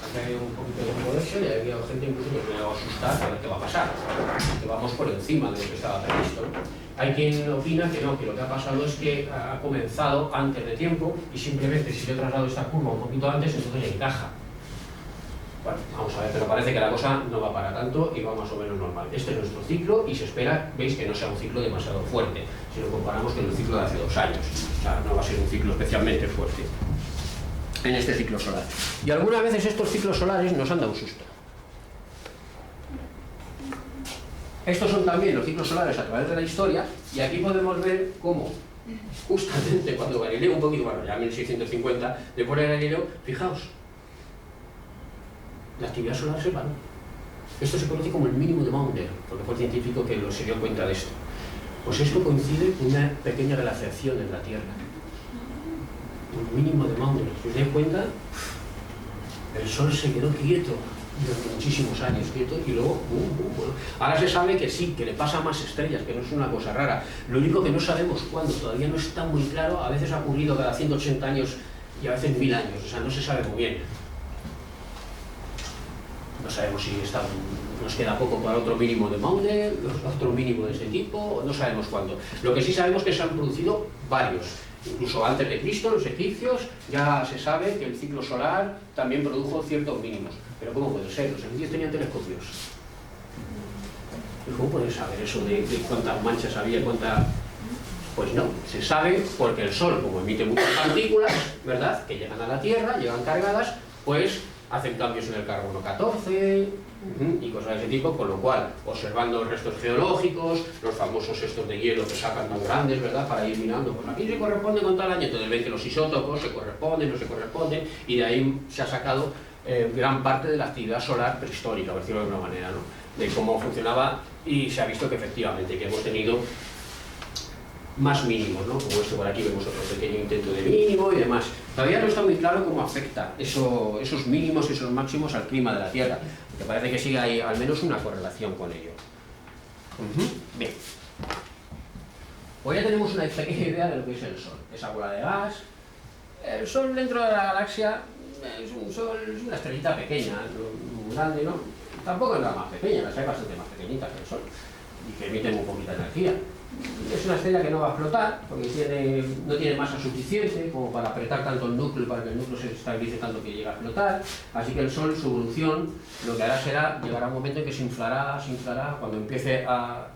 Aquí hay un poquito de corrección y ha habido gente incluso que me ha asustado a ver qué va a pasar, que vamos por encima de lo que estaba previsto, ¿no? Hay quien opina que no, que lo que ha pasado es que ha comenzado antes de tiempo y simplemente si yo traslado esta curva un poquito antes, entonces le encaja. Bueno, vamos a ver, pero parece que la cosa no va para tanto y va más o menos normal. Este es nuestro ciclo y se espera, veis, que no sea un ciclo demasiado fuerte, si lo comparamos con el ciclo de hace 2 años. O sea, no va a ser un ciclo especialmente fuerte en este ciclo solar. Y algunas veces estos ciclos solares nos han dado un susto. Estos son también los ciclos solares a través de la historia, y aquí podemos ver cómo, justamente cuando Galileo, un poquito, bueno, ya en 1650, le pone a Galileo, fijaos, la actividad solar se paró. Esto se conoce como el mínimo de Maunder, porque fue el científico que se dio cuenta de esto. Pues esto coincide con una pequeña glaciación en la Tierra. Un mínimo de Maunder. Si os dais cuenta, el Sol se quedó quieto durante muchísimos años, quieto, y luego, bueno. Ahora se sabe que sí, que le pasa a más estrellas, que no es una cosa rara. Lo único que no sabemos cuándo, todavía no está muy claro, a veces ha ocurrido cada 180 años y a veces 1000 años, o sea, no se sabe muy bien. No sabemos si nos queda poco para otro mínimo de Maunder, otro mínimo de ese tipo, no sabemos cuándo. Lo que sí sabemos es que se han producido varios. Incluso antes de Cristo, los egipcios, ya se sabe que el ciclo solar también produjo ciertos mínimos. Pero ¿cómo puede ser? Los egipcios tenían telescopios. ¿Cómo pueden saber eso de cuántas manchas había, cuántas...? Pues no, se sabe porque el Sol, como emite muchas partículas, ¿verdad?, que llegan a la Tierra, llegan cargadas, pues hacen cambios en el carbono 14 y cosas de ese tipo, con lo cual, observando restos geológicos, los famosos estos de hielo que sacan más grandes, ¿verdad?, para ir mirando, pues aquí se corresponde con tal año, entonces ven que los isótopos se corresponden, no se corresponden, y de ahí se ha sacado gran parte de la actividad solar prehistórica, por decirlo de alguna manera, ¿no?, de cómo funcionaba, y se ha visto que efectivamente que hemos tenido más mínimos, ¿no? Como esto por aquí vemos otro pequeño intento de mínimo y demás. Todavía no está muy claro cómo afecta esos mínimos y esos máximos al clima de la Tierra, porque parece que sí hay al menos una correlación con ello. Bien. Pues ya tenemos una pequeña idea de lo que es el Sol. Esa bola de gas. El Sol dentro de la galaxia es una estrellita pequeña, no muy grande, ¿no? Tampoco es la más pequeña, las hay bastante más pequeñitas que el Sol y que emiten muy poquita energía. Es una estrella que no va a explotar porque no tiene masa suficiente como para apretar tanto el núcleo, para que el núcleo se estabilice tanto que llegue a explotar. Así que el Sol, su evolución, lo que hará será, llegará un momento en que se inflará, cuando empiece a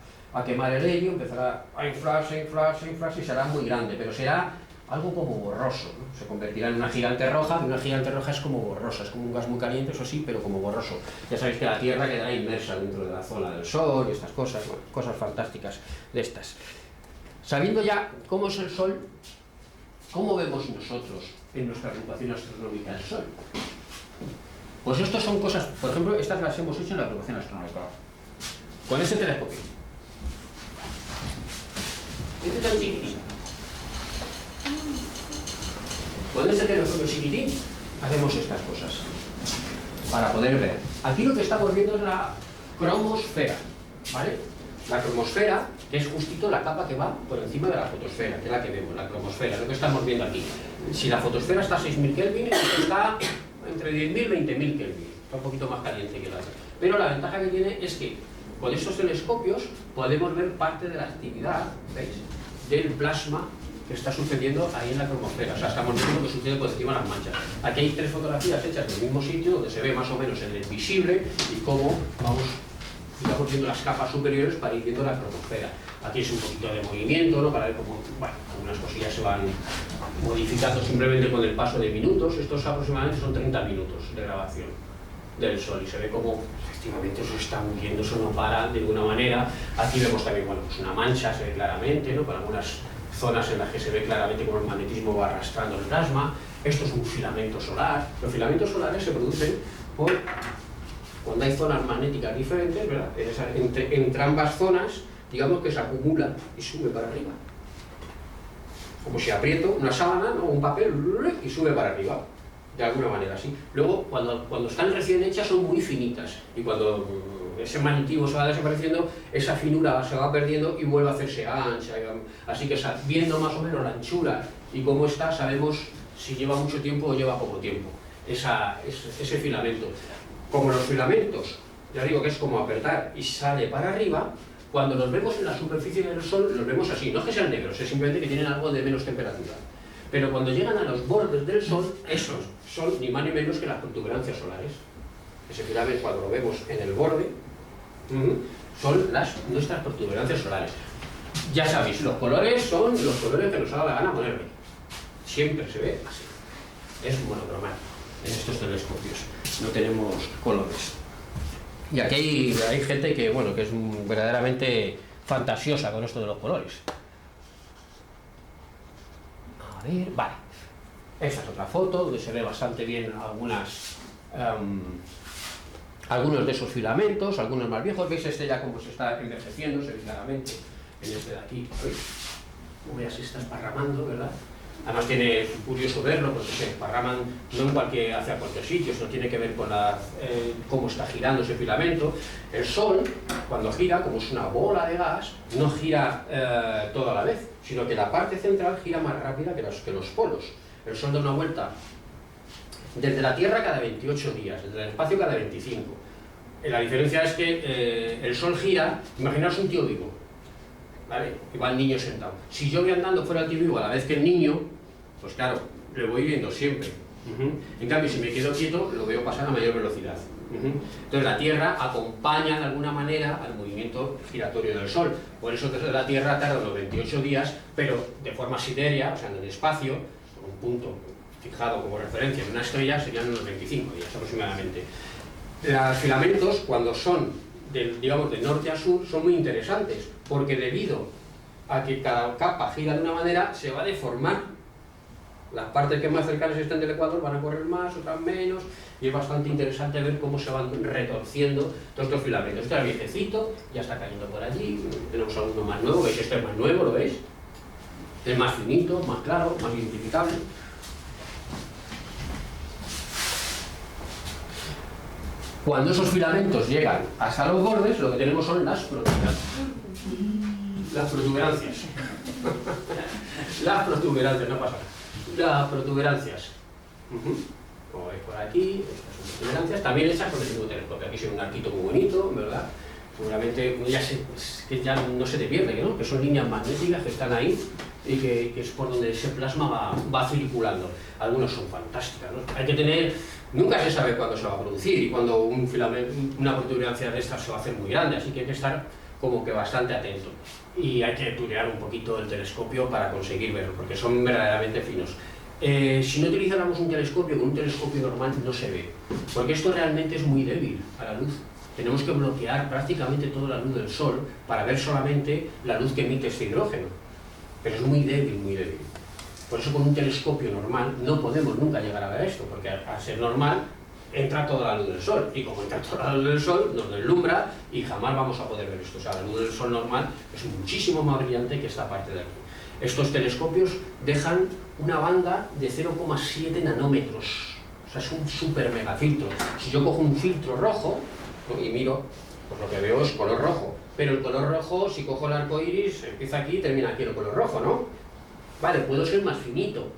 quemar el helio, empezará a inflarse y será muy grande, pero será algo como borroso, ¿no? Se convertirá en una gigante roja, y una gigante roja es como borrosa, es como un gas muy caliente, eso sí, pero como borroso. Ya sabéis que la Tierra quedará inmersa dentro de la zona del Sol y estas cosas, bueno, cosas fantásticas de estas. Sabiendo ya cómo es el Sol, ¿cómo vemos nosotros en nuestra agrupación astronómica el Sol? Pues estas son cosas, por ejemplo, estas las hemos hecho en la agrupación astronómica, con ese telescopio. Este tan chiquitín. Con este telescopio chiquitín hacemos estas cosas para poder ver. Aquí lo que estamos viendo es la cromosfera, ¿vale? La cromosfera, que es justito la capa que va por encima de la fotosfera, que es la que vemos, la cromosfera, lo que estamos viendo aquí. Si la fotosfera está a 6000 Kelvin, está entre 10.000 y 20.000 Kelvin, está un poquito más caliente que la otra. Pero la ventaja que tiene es que con estos telescopios podemos ver parte de la actividad, ¿veis?, del plasma que está sucediendo ahí en la cromosfera. O sea, estamos viendo lo que sucede por encima de las manchas. Aquí hay 3 fotografías hechas del mismo sitio, donde se ve más o menos el visible y cómo vamos viendo las capas superiores para ir viendo la cromosfera. Aquí es un poquito de movimiento, ¿no?, para ver cómo, bueno, algunas cosillas se van modificando simplemente con el paso de minutos. Estos aproximadamente son 30 minutos de grabación del Sol y se ve cómo efectivamente eso se está moviendo, eso no para de ninguna manera. Aquí vemos también, bueno, pues una mancha, se ve claramente, ¿no?, con algunas zonas en las que se ve claramente cómo el magnetismo va arrastrando el plasma. Esto es un filamento solar. Los filamentos solares se producen cuando hay zonas magnéticas diferentes, ¿verdad? Entre ambas zonas, digamos que se acumula y sube para arriba. Como si aprieto una sábana, ¿no?, un papel, y sube para arriba, de alguna manera así. Luego, cuando están recién hechas, son muy finitas, y cuando ese manitivo se va desapareciendo, esa finura se va perdiendo y vuelve a hacerse ancha. Así que viendo más o menos la anchura y cómo está, sabemos si lleva mucho tiempo o lleva poco tiempo ese filamento. Como los filamentos, ya digo que es como apretar y sale para arriba, cuando los vemos en la superficie del Sol, los vemos así. No es que sean negros, es simplemente que tienen algo de menos temperatura. Pero cuando llegan a los bordes del Sol, esos son ni más ni menos que las protuberancias solares. Ese filamento, cuando lo vemos en el borde, son nuestras protuberancias solares. Ya sabéis, los colores son los colores que nos ha dado la gana ponerle. Siempre se ve así. Es monocromático en estos telescopios. No tenemos colores. Y aquí hay gente que, bueno, que es verdaderamente fantasiosa con esto de los colores. A ver, vale. Esta es otra foto donde se ve bastante bien algunos de esos filamentos, algunos más viejos. ¿Veis este ya como se está envejeciendo? Se ve claramente en este de aquí. Como ya se está esparramando, ¿verdad? Además es curioso verlo porque se esparraman no hacia cualquier sitio, eso tiene que ver con cómo está girando ese filamento. El Sol, cuando gira, como es una bola de gas, no gira toda la vez, sino que la parte central gira más rápida que los polos. El Sol da una vuelta desde la Tierra cada 28 días, desde el espacio cada 25. La diferencia es que el Sol gira, imaginaos un tío vivo, ¿vale? Igual el niño sentado. Si yo voy andando fuera del tío vivo a la vez que el niño, pues claro, lo voy viendo siempre. En cambio, si me quedo quieto, lo veo pasar a mayor velocidad. Entonces la Tierra acompaña de alguna manera al movimiento giratorio del Sol. Por eso que la Tierra tarda unos 28 días, pero de forma siderea, o sea, en el espacio, con un punto fijado como referencia en una estrella, serían unos 25 días aproximadamente. Los filamentos, cuando son digamos, de norte a sur, son muy interesantes, porque debido a que cada capa gira de una manera, se va a deformar. Las partes que más cercanas estén del ecuador van a correr más, otras menos, y es bastante interesante ver cómo se van retorciendo todos estos filamentos. Este es viejecito, ya está cayendo por allí, tenemos alguno más nuevo, ¿veis? Este es más nuevo, ¿lo veis? Es más finito, más claro, más identificable. Cuando esos filamentos llegan hasta los bordes, lo que tenemos son las protuberancias. Las protuberancias. Las protuberancias, no pasa nada. Las protuberancias. Como veis por aquí, estas son protuberancias, también hechas por el mismo telescopio. Aquí se ve un arquito muy bonito, ¿verdad? Seguramente que ya no se te pierde, ¿no? Que son líneas magnéticas que están ahí y que es por donde ese plasma va circulando. Algunos son fantásticas, ¿no? Hay que tener... Nunca se sabe cuándo se va a producir y cuando un filamento, una protuberancia de estas se va a hacer muy grande, así que hay que estar como que bastante atento. Y hay que tunear un poquito el telescopio para conseguir verlo, porque son verdaderamente finos. Si no utilizáramos un telescopio, con un telescopio normal no se ve, porque esto realmente es muy débil a la luz. Tenemos que bloquear prácticamente toda la luz del Sol para ver solamente la luz que emite este hidrógeno, pero es muy débil, muy débil. Por eso con un telescopio normal no podemos nunca llegar a ver esto, porque al ser normal entra toda la luz del Sol, y como entra toda la luz del Sol nos deslumbra y jamás vamos a poder ver esto. O sea, la luz del Sol normal es muchísimo más brillante que esta parte de aquí. Estos telescopios dejan una banda de 0,7 nanómetros, o sea, es un super mega filtro. Si yo cojo un filtro rojo y miro, pues lo que veo es color rojo, pero el color rojo, si cojo el arco iris, empieza aquí y termina aquí el color rojo, ¿no? Vale, puedo ser más finito,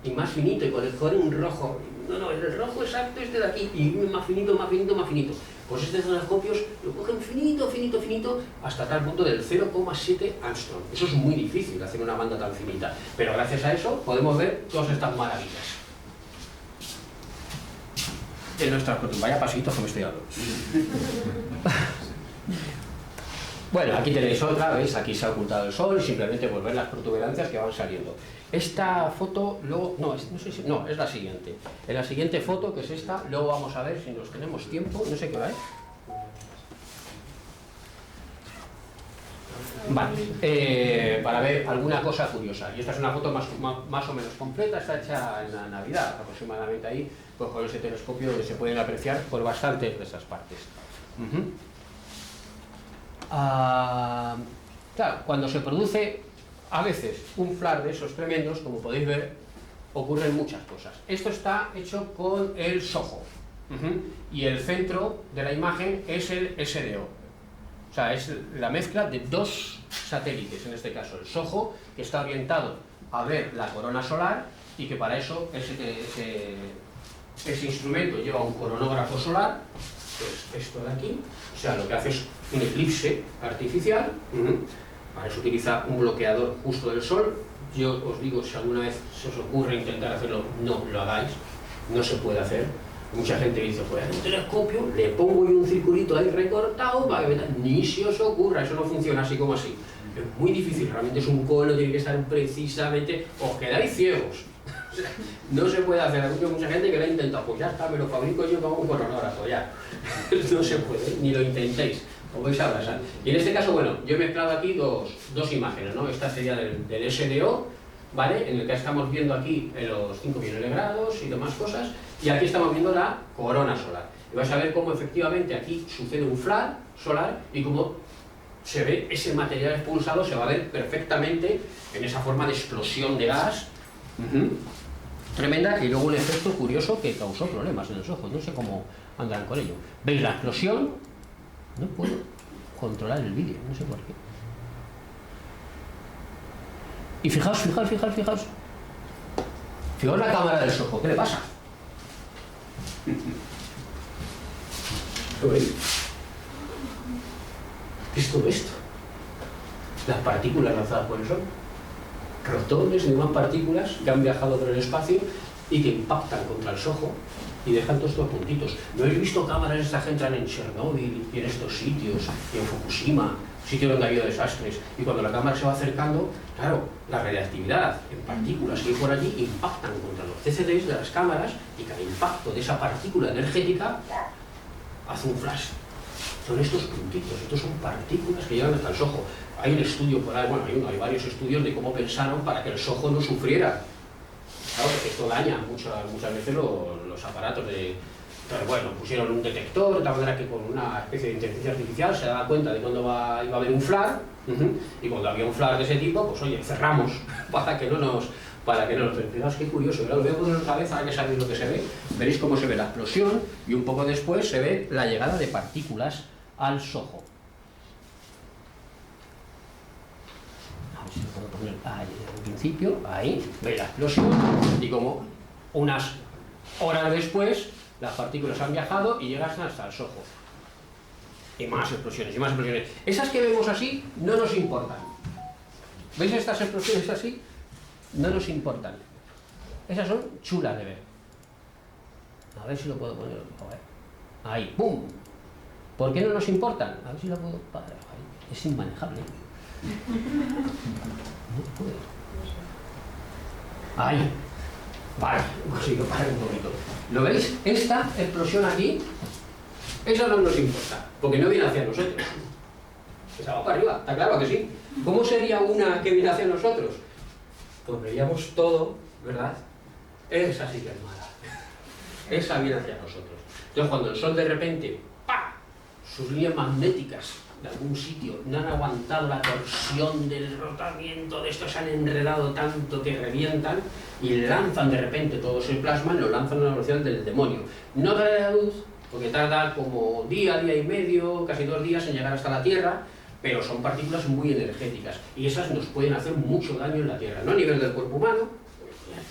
y coger un rojo. No, el rojo exacto es de aquí, y más finito, más finito, más finito. Pues estos telescopios lo cogen finito, finito, finito, hasta tal punto del 0,7 Armstrong. Eso es muy difícil, hacer una banda tan finita, pero gracias a eso podemos ver todas estas maravillas de nuestras protuberancias. Vaya pasitos que me estoy dando. Bueno, aquí tenéis otra, ¿veis? Aquí se ha ocultado el Sol, simplemente por ver las protuberancias que van saliendo. Esta foto, luego, no, es la siguiente. En la siguiente foto, que es esta, luego vamos a ver si nos tenemos tiempo, no sé qué hora es. Vale, para ver alguna cosa curiosa. Y esta es una foto más o menos completa, está hecha en la Navidad, aproximadamente ahí, pues con ese telescopio donde se pueden apreciar por bastantes de esas partes. Claro, cuando se produce a veces un flar de esos tremendos, como podéis ver, ocurren muchas cosas. Esto está hecho con el SOHO. y el centro de la imagen es el SDO. O sea, es la mezcla de dos satélites, en este caso el SOHO, que está orientado a ver la corona solar y que para eso ese instrumento lleva un coronógrafo solar, que es esto de aquí, o sea, lo que hace es un eclipse artificial. Para eso utiliza un bloqueador justo del sol. Yo os digo, si alguna vez se os ocurre intentar hacerlo, no lo hagáis, no se puede hacer. Mucha gente dice, pues en un telescopio le pongo yo un circulito ahí recortado para que ni se os ocurra, eso no funciona así como así. Es muy difícil, realmente es un cono, tiene que estar precisamente, os quedáis ciegos. O sea, no se puede hacer, hay mucha gente que lo ha intentado, pues ya está, me lo fabrico yo como un coronógrafo, ya. No se puede, ni lo intentéis, os vais a abrazar. Y en este caso, bueno, yo he mezclado aquí dos imágenes, ¿no? Esta sería del SDO, ¿vale? En el que estamos viendo aquí los 5 millones de grados y demás cosas, y aquí estamos viendo la corona solar. Y vais a ver cómo efectivamente aquí sucede un flare solar y cómo se ve ese material expulsado, se va a ver perfectamente en esa forma de explosión de gas. Tremenda, y luego un efecto curioso que causó problemas en los ojos, no sé cómo andan con ello. ¿Veis la explosión? No puedo controlar el vídeo, no sé por qué. Y fijaos. Fijaos la cámara del Soho, ¿qué le pasa? ¿Lo veis? ¿Qué es todo esto? Las partículas lanzadas por el Sol. Protones y demás partículas que han viajado por el espacio y que impactan contra el Soho y dejan todos estos puntitos. ¿No habéis visto cámaras estas que entran en Chernóbil y en estos sitios, y en Fukushima, sitios donde ha habido desastres? Y cuando la cámara se va acercando, claro, la radiactividad en partículas que hay por allí impactan contra los CCDs de las cámaras y cada impacto de esa partícula energética hace un flash. Son estos puntitos, estos son partículas que llegan hasta el Soho. Hay un estudio por ahí, bueno, hay varios estudios de cómo pensaron para que el Soho no sufriera. Claro, porque esto daña muchas veces los aparatos de... Pero bueno, pusieron un detector, de tal manera que con una especie de inteligencia artificial se daba cuenta de cuándo iba a haber un flare, y cuando había un flare de ese tipo, pues oye, cerramos para que no nos fijaos qué curioso, ¿verdad? Lo voy a poner otra vez para que sabéis lo que se ve. Veréis cómo se ve la explosión y un poco después se ve la llegada de partículas al Soho. A ver si lo puedo poner ahí al principio, ahí, veis la explosión y como unas horas después las partículas han viajado y llegan hasta el Soho. Y más explosiones, y más explosiones. Esas que vemos así no nos importan. ¿Veis estas explosiones así? No nos importan. Esas son chulas de ver. A ver si lo puedo poner. Ahí, ¡pum! ¿Por qué no nos importan? A ver si lo puedo... Ahí. Es inmanejable. No puedo. Ahí. Vale, consigo parar un poquito. ¿Lo veis? Esta explosión aquí, eso no nos importa, porque no viene hacia nosotros. Esa va para arriba, está claro que sí. ¿Cómo sería una que viene hacia nosotros? Pues veríamos todo, ¿verdad? Esa sí que es mala. Esa viene hacia nosotros. Entonces cuando el Sol de repente, ¡pah!, sus líneas magnéticas de algún sitio no han aguantado la torsión del rotamiento de estos, se han enredado tanto que revientan y lanzan de repente todo ese plasma, lo lanzan a una velocidad del demonio. No trae la luz, porque tarda como día y medio, casi 2 días en llegar hasta la Tierra, pero son partículas muy energéticas y esas nos pueden hacer mucho daño en la Tierra, no a nivel del cuerpo humano,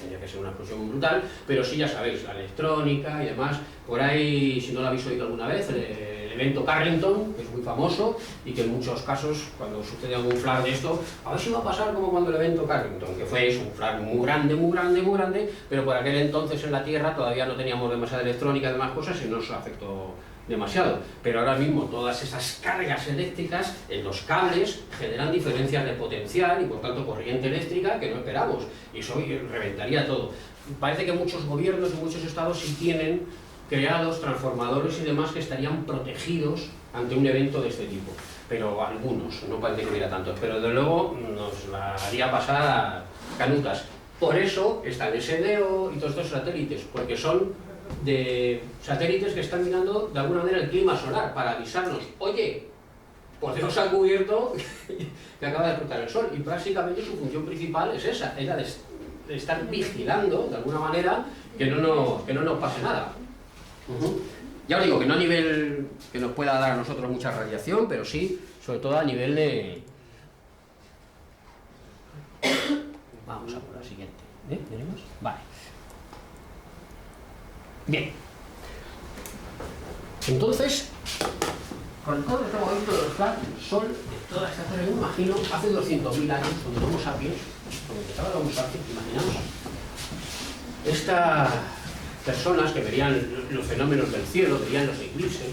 tendría que ser una explosión muy brutal, pero sí, ya sabéis, la electrónica y demás. Por ahí, si no lo habéis oído alguna vez, el evento Carrington, que es muy famoso y que en muchos casos, cuando sucede algún flare de esto, a ver si va a pasar como cuando el evento Carrington, que fue un flare muy grande, pero por aquel entonces en la Tierra todavía no teníamos demasiada electrónica y demás cosas y no nos afectó demasiado, pero ahora mismo todas esas cargas eléctricas en los cables generan diferencias de potencial y por tanto corriente eléctrica que no esperamos y eso reventaría todo. Parece que muchos gobiernos y muchos estados sí tienen creados transformadores y demás que estarían protegidos ante un evento de este tipo, pero algunos, no parece que hubiera tantos, pero desde luego nos la haría pasar canutas. Por eso está el SDO y todos estos satélites, porque son de satélites que están mirando de alguna manera el clima solar para avisarnos, oye, pues Dios ha cubierto que acaba de explotar el Sol, y básicamente su función principal es esa, era de estar vigilando de alguna manera que no nos pase nada. Ya os digo que no a nivel que nos pueda dar a nosotros mucha radiación, pero sí, sobre todo a nivel de... Vamos a por la siguiente. ¿Tenemos? Vale. Bien. Entonces, con todo este movimiento de los flares, el Sol, de toda esta zona, yo me imagino, hace 200.000 años, cuando el Homo sapiens, cuando empezaba el Homo sapiens, imaginamos, estas personas que verían los fenómenos del cielo, verían los eclipses,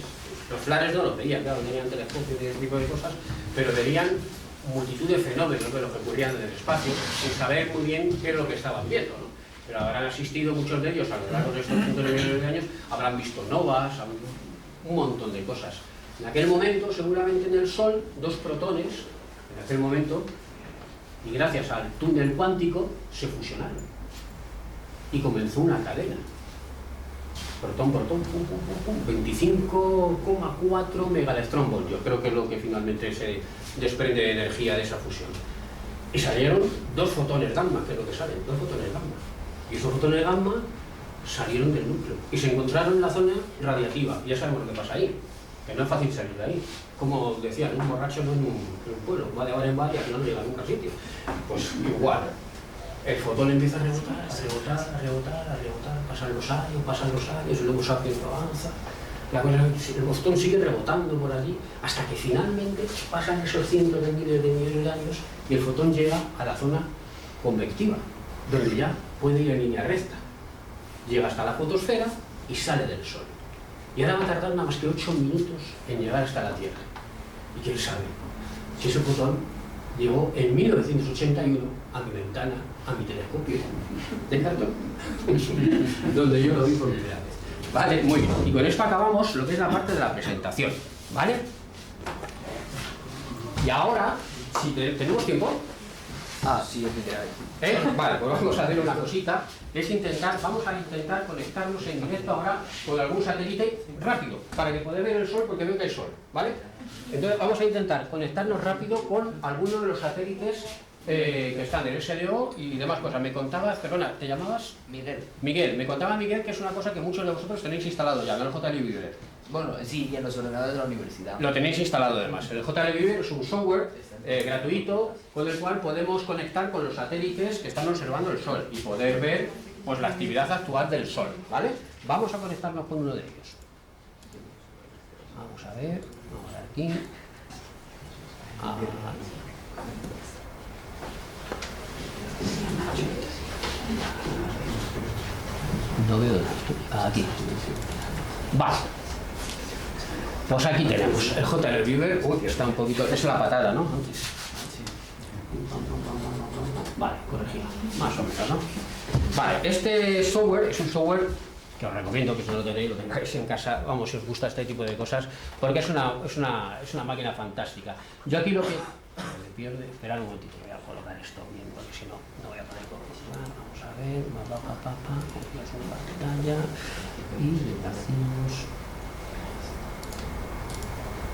los flares no los veían, claro, tenían telescopios y ese tipo de cosas, pero verían multitud de fenómenos de lo que ocurrían en el espacio, sin saber muy bien qué es lo que estaban viendo, ¿no? Pero habrán asistido muchos de ellos a lo largo de estos cientos de millones de años, habrán visto novas, un montón de cosas. En aquel momento, seguramente en el Sol, dos protones, en aquel momento, y gracias al túnel cuántico, se fusionaron. Y comenzó una cadena. Protón, protón, 25,4 megaelectronvoltios. Yo creo que es lo que finalmente se desprende de energía de esa fusión. Y salieron dos fotones gamma, que es lo que salen, dos fotones gamma. Y esos fotones gamma salieron del núcleo y se encontraron en la zona radiativa. Ya sabemos lo que pasa ahí, que no es fácil salir de ahí. Como decían, un borracho no en un pueblo, va de bar en bar y aquí no llega nunca a sitio. Pues igual, el fotón empieza a rebotar, a rebotar, a rebotar, a rebotar, pasan los años, y luego sapiens avanza. La cosa, el fotón sigue rebotando por allí hasta que finalmente pasan esos cientos de miles de años y el fotón llega a la zona convectiva, donde ya puede ir en línea recta. Llega hasta la fotosfera y sale del Sol. Y ahora va a tardar nada más que 8 minutos en llegar hasta la Tierra. ¿Y quién sabe? Si ese fotón llegó en 1981 a mi ventana, a mi telescopio de cartón, donde yo lo vi por primera vez. Vale, muy bien. Y con esto acabamos lo que es la parte de la presentación. ¿Vale? Y ahora, si tenemos tiempo... Sí, es literal. Vale, pues vamos a hacer una cosita, vamos a intentar conectarnos en directo ahora con algún satélite rápido, para que podáis ver el Sol, porque veo que hay Sol, ¿vale? Entonces vamos a intentar conectarnos rápido con alguno de los satélites que están en SDO y demás cosas. Me contabas, perdona, ¿te llamabas? Miguel, me contaba Miguel que es una cosa que muchos de vosotros tenéis instalado ya, ¿no? El JLViewer. Bueno, sí, y en los ordenadores de la universidad. Lo tenéis instalado además. El JLViewer es un software gratuito con el cual podemos conectar con los satélites que están observando el Sol y poder ver pues, la actividad actual del Sol, ¿vale? Vamos a conectarnos con uno de ellos. Vamos a ver aquí. No veo nada. Aquí. Vale. Pues aquí tenemos el JLViewer. Uy, que está un poquito... Es la patada, ¿no? Antes. Vale, corregido. Más o menos, ¿no? Vale, este software es un software que os recomiendo que si no lo tenéis, lo tengáis en casa, vamos, si os gusta este tipo de cosas, porque es una máquina fantástica. Yo aquí lo que... Me pierde... Esperad un momentito, voy a colocar esto bien, porque si no, no voy a poder colocar. Vamos a ver, copiamos una pantalla y le hacemos...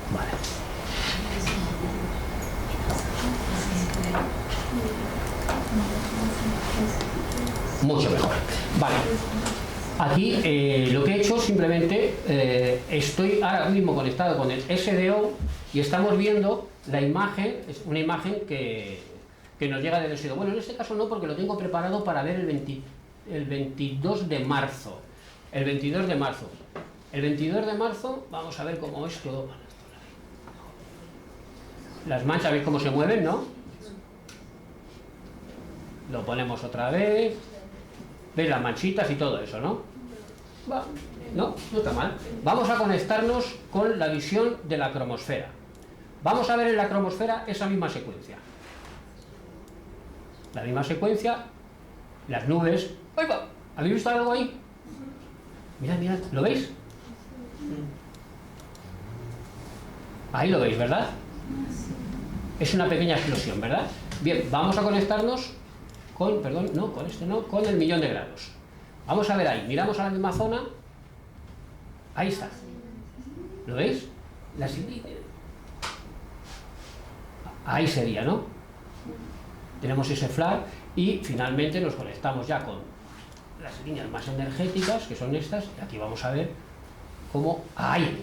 Vale. Mucho mejor. Vale. Aquí lo que he hecho simplemente, estoy ahora mismo conectado con el SDO y estamos viendo la imagen, es una imagen que nos llega del SDO. Bueno, en este caso no, porque lo tengo preparado para ver el 22 de marzo. El 22 de marzo. El 22 de marzo, vamos a ver cómo es todo. Las manchas, ¿veis cómo se mueven, no? Lo ponemos otra vez. ¿Veis las manchitas y todo eso, no? No está mal. Vamos a conectarnos con la visión de la cromosfera. Vamos a ver en la cromosfera esa misma secuencia. La misma secuencia, las nubes. ¡Oiga! ¿Habéis visto algo ahí? Mirad, mirad, ¿lo veis? Ahí lo veis, ¿verdad? Es una pequeña explosión, ¿verdad? Bien, vamos a conectarnos con, perdón, no, con este no, con el 1.000.000 de grados. Vamos a ver ahí, miramos a la misma zona. Ahí está. ¿Lo veis? Ahí sería, ¿no? Tenemos ese flag y finalmente nos conectamos ya con las líneas más energéticas, que son estas, y aquí vamos a ver como ahí.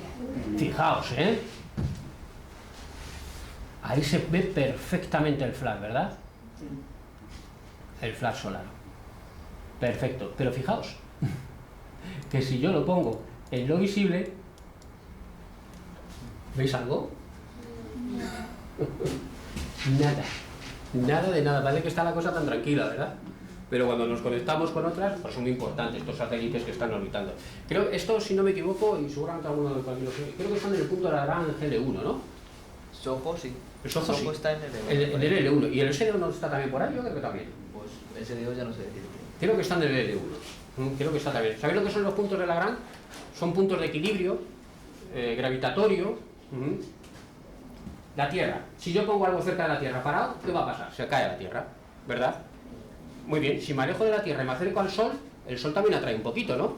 Fijaos, ¿eh? Ahí se ve perfectamente el flash, ¿verdad? El flash solar. Perfecto. Pero fijaos que si yo lo pongo en lo visible, ¿veis algo? Nada. Nada de nada. Parece que está la cosa tan tranquila, ¿verdad? Pero cuando nos conectamos con otras, pues son muy importantes estos satélites que están orbitando. Creo, esto, si no me equivoco, y seguramente alguno de los creo que están en el punto de la gran L1, ¿no? Soho sí. El Soho sí. Está en el L1. En el L1. ¿Y el SDO no está también por ahí? Yo creo que también. Pues ese Dios ya no sé decir. Creo que está en el L1. Creo que está también. ¿Sabéis lo que son los puntos de Lagrange? Son puntos de equilibrio gravitatorio. La Tierra. Si yo pongo algo cerca de la Tierra parado, ¿qué va a pasar? Se cae la Tierra, ¿verdad? Muy bien. Si me alejo de la Tierra y me acerco al Sol, el Sol también atrae un poquito, ¿no?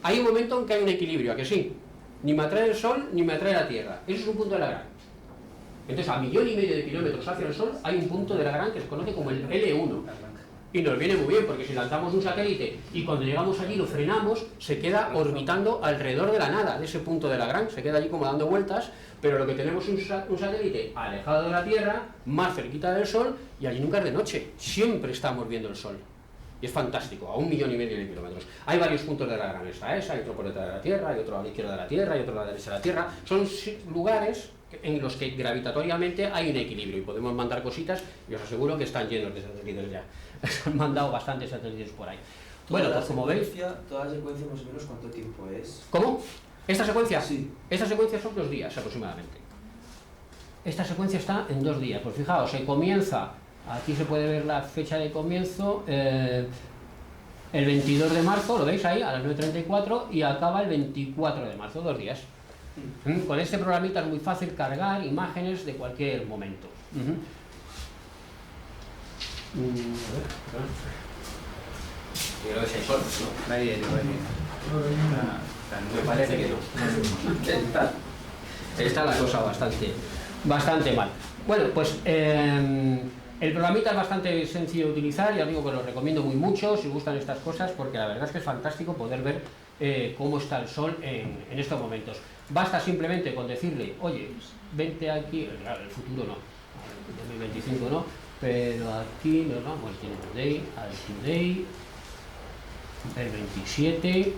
Hay un momento en que hay un equilibrio, ¿a que sí? Ni me atrae el Sol, ni me atrae la Tierra. Eso es un punto de Lagrange. Entonces, a 1,5 millones de kilómetros hacia el Sol hay un punto de Lagrange que se conoce como el L1. Y nos viene muy bien, porque si lanzamos un satélite y cuando llegamos allí lo frenamos, se queda orbitando alrededor de la nada, de ese punto de Lagrange, se queda allí como dando vueltas, pero lo que tenemos es un satélite alejado de la Tierra, más cerquita del Sol, y allí nunca es de noche, siempre estamos viendo el Sol. Y es fantástico, a 1,5 millones de kilómetros. Hay varios puntos de Lagrange, está esa, hay otro por detrás de la Tierra, hay otro a la izquierda de la Tierra, hay otro a la derecha de la Tierra. Son lugares en los que gravitatoriamente hay un equilibrio y podemos mandar cositas, y os aseguro que están llenos de satélites ya. Se han mandado bastantes satélites por ahí. Bueno, pues como veis... ¿Toda la secuencia más o menos cuánto tiempo es? ¿Cómo? ¿Esta secuencia? Sí. Esta secuencia son 2 días aproximadamente. Esta secuencia está en 2 días. Pues fijaos, se comienza, aquí se puede ver la fecha de comienzo, el 22 de marzo, lo veis ahí, a las 9:34, y acaba el 24 de marzo, 2 días. Con este programita es muy fácil cargar imágenes de cualquier momento. Creo que es el Sol, ¿no? Nadie Me parece que no. Está la cosa bastante mal. Bueno, pues el programita es bastante sencillo de utilizar, ya digo que lo recomiendo muy mucho si gustan estas cosas, porque la verdad es que es fantástico poder ver cómo está el Sol en estos momentos. Basta simplemente con decirle, oye, vente aquí, claro, el futuro no, 2025 no, pero aquí nos vamos, al today, el 27,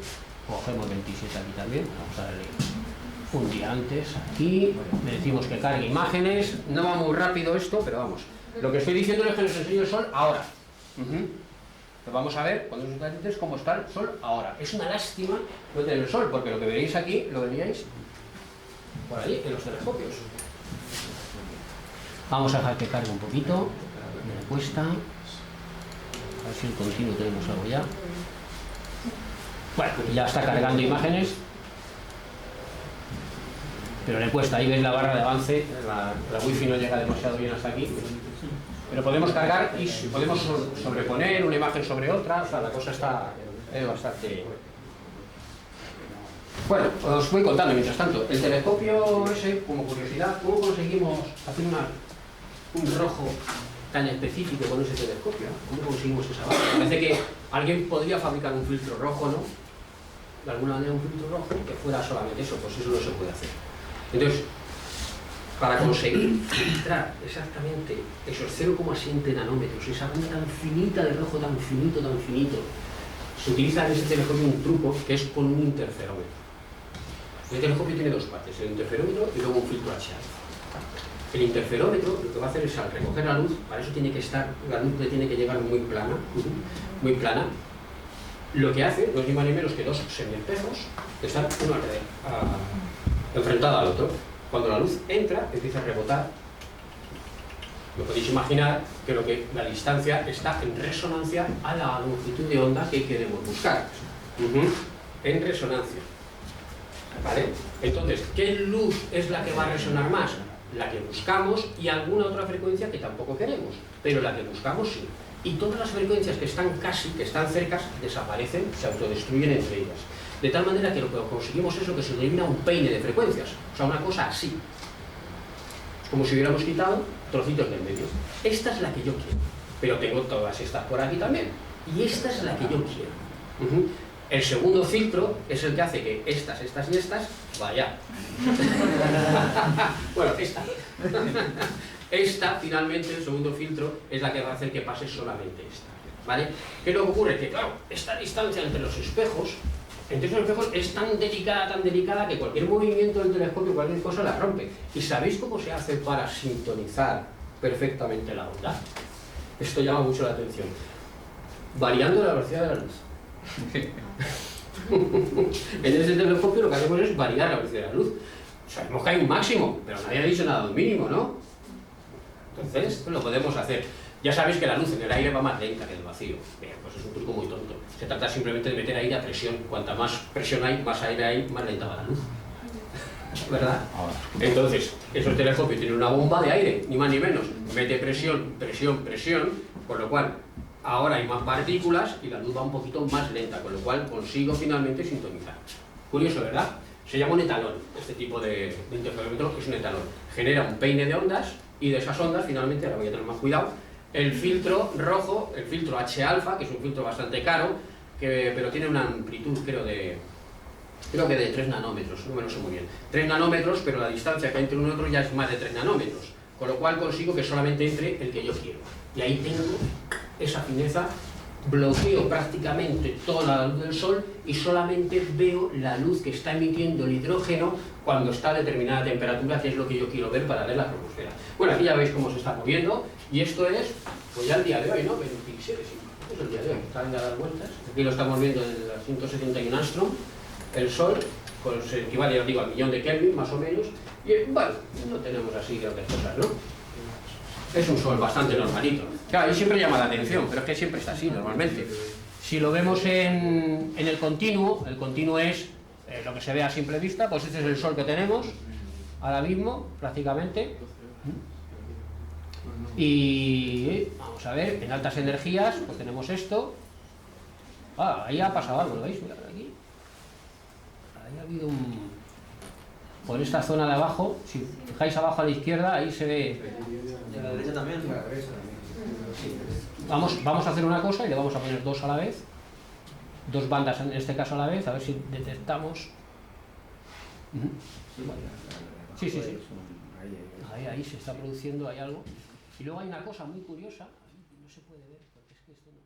cogemos el 27 aquí también, vamos a darle un día antes aquí, le decimos que cargue imágenes, no va muy rápido esto, pero vamos, lo que estoy diciendo es que les enseño el Sol ahora. Pues vamos a ver, cuando os satélites, cómo está el Sol ahora. Es una lástima no tener el Sol, porque lo que veréis aquí, lo veríais por ahí, en los telescopios. Vamos a dejar que cargue un poquito, me cuesta, a ver si en continuo tenemos algo ya. Bueno, ya está cargando imágenes, pero le cuesta, ahí veis la barra de avance, la wifi no llega demasiado bien hasta aquí, pero podemos cargar y podemos sobreponer una imagen sobre otra, o sea, la cosa está bastante... Bueno, os voy contando mientras tanto. El telescopio ese, como curiosidad, ¿cómo conseguimos hacer un rojo tan específico con ese telescopio? ¿Cómo conseguimos esa barra? Parece que alguien podría fabricar un filtro rojo, ¿no? De alguna manera un filtro rojo que fuera solamente eso, pues eso no se puede hacer. Entonces, para conseguir filtrar exactamente esos 0,7 nanómetros, esa banda tan finita de rojo, tan finito, se utiliza en ese telescopio un truco que es con un interferómetro. El telescopio tiene 2 partes, el interferómetro y luego un filtro HA. El interferómetro lo que va a hacer es al recoger la luz, para eso tiene que estar, la luz le tiene que llegar muy plana, lo que hace no es ni más ni menos que 2 semiespejos que están uno enfrentado al otro. Cuando la luz entra, empieza a rebotar. Lo podéis imaginar que la distancia está en resonancia a la longitud de onda que queremos buscar. En resonancia. ¿Vale? Entonces, ¿qué luz es la que va a resonar más? La que buscamos y alguna otra frecuencia que tampoco queremos, pero la que buscamos sí. Y todas las frecuencias que están cercas, desaparecen, se autodestruyen entre ellas. De tal manera que lo que conseguimos es lo que se denomina un peine de frecuencias, o sea, una cosa así. Es como si hubiéramos quitado trocitos del medio. Esta es la que yo quiero, pero tengo todas estas por aquí también. Y esta es la que yo quiero. El segundo filtro es el que hace que estas y estas, vaya. Bueno, esta finalmente, el segundo filtro, es la que va a hacer que pase solamente esta, ¿vale? ¿Qué es lo que ocurre? Que claro, esta distancia entre los espejos es tan delicada que cualquier movimiento del telescopio, cualquier cosa la rompe. ¿Y sabéis cómo se hace para sintonizar perfectamente la onda? Esto llama mucho la atención. Variando la velocidad de la luz. En ese telescopio lo que hacemos es variar la velocidad de la luz. Sabemos que hay un máximo, pero nadie ha dicho nada de un mínimo, ¿no? Entonces, pues lo podemos hacer. Ya sabéis que la luz en el aire va más lenta que en el vacío. Bien, pues es un truco muy tonto. Se trata simplemente de meter aire a presión. Cuanta más presión hay, más aire hay, más lenta va la luz. ¿Verdad? Entonces, esos telescopios tienen una bomba de aire, ni más ni menos. Mete presión, por lo cual ahora hay más partículas y la luz va un poquito más lenta, con lo cual consigo finalmente sintonizar. Curioso, ¿verdad? Se llama un etalón, este tipo de interferómetro es un etalón. Genera un peine de ondas y de esas ondas, finalmente, ahora voy a tener más cuidado, el filtro rojo, el filtro H-alfa, que es un filtro bastante caro, pero tiene una amplitud, creo que de 3 nanómetros, no me lo sé muy bien. 3 nanómetros, pero la distancia que hay entre uno y otro ya es más de 3 nanómetros, con lo cual consigo que solamente entre el que yo quiero. Y ahí tengo esa fineza, bloqueo prácticamente toda la luz del Sol y solamente veo la luz que está emitiendo el hidrógeno cuando está a determinada temperatura, que es lo que yo quiero ver para ver la cromosfera. Bueno, aquí ya veis cómo se está moviendo, y esto es, pues ya el día de hoy, ¿no? 27, sí, es el día de hoy, están a dar vueltas. Aquí lo estamos viendo desde las 171 Armstrong, el Sol, pues equivale, ya os digo, al 1.000.000 de Kelvin, más o menos, y bueno, no tenemos así grandes cosas, ¿no? Es un Sol bastante normalito. Claro, ahí siempre llama la atención, pero es que siempre está así, normalmente. Si lo vemos en el continuo es lo que se ve a simple vista, pues este es el Sol que tenemos, ahora mismo, prácticamente. Y vamos a ver, en altas energías, pues tenemos esto. Ah, ahí ha pasado algo, ¿lo veis? Mirad aquí. Ahí ha habido un... Por esta zona de abajo, si fijáis abajo a la izquierda, ahí se ve... ¿De la derecha también? De la derecha también. Vamos a hacer una cosa y le vamos a poner dos a la vez. Dos bandas en este caso a la vez, a ver si detectamos. Sí. Ahí se está produciendo, hay algo. Y luego hay una cosa muy curiosa, no se puede ver porque es que esto no...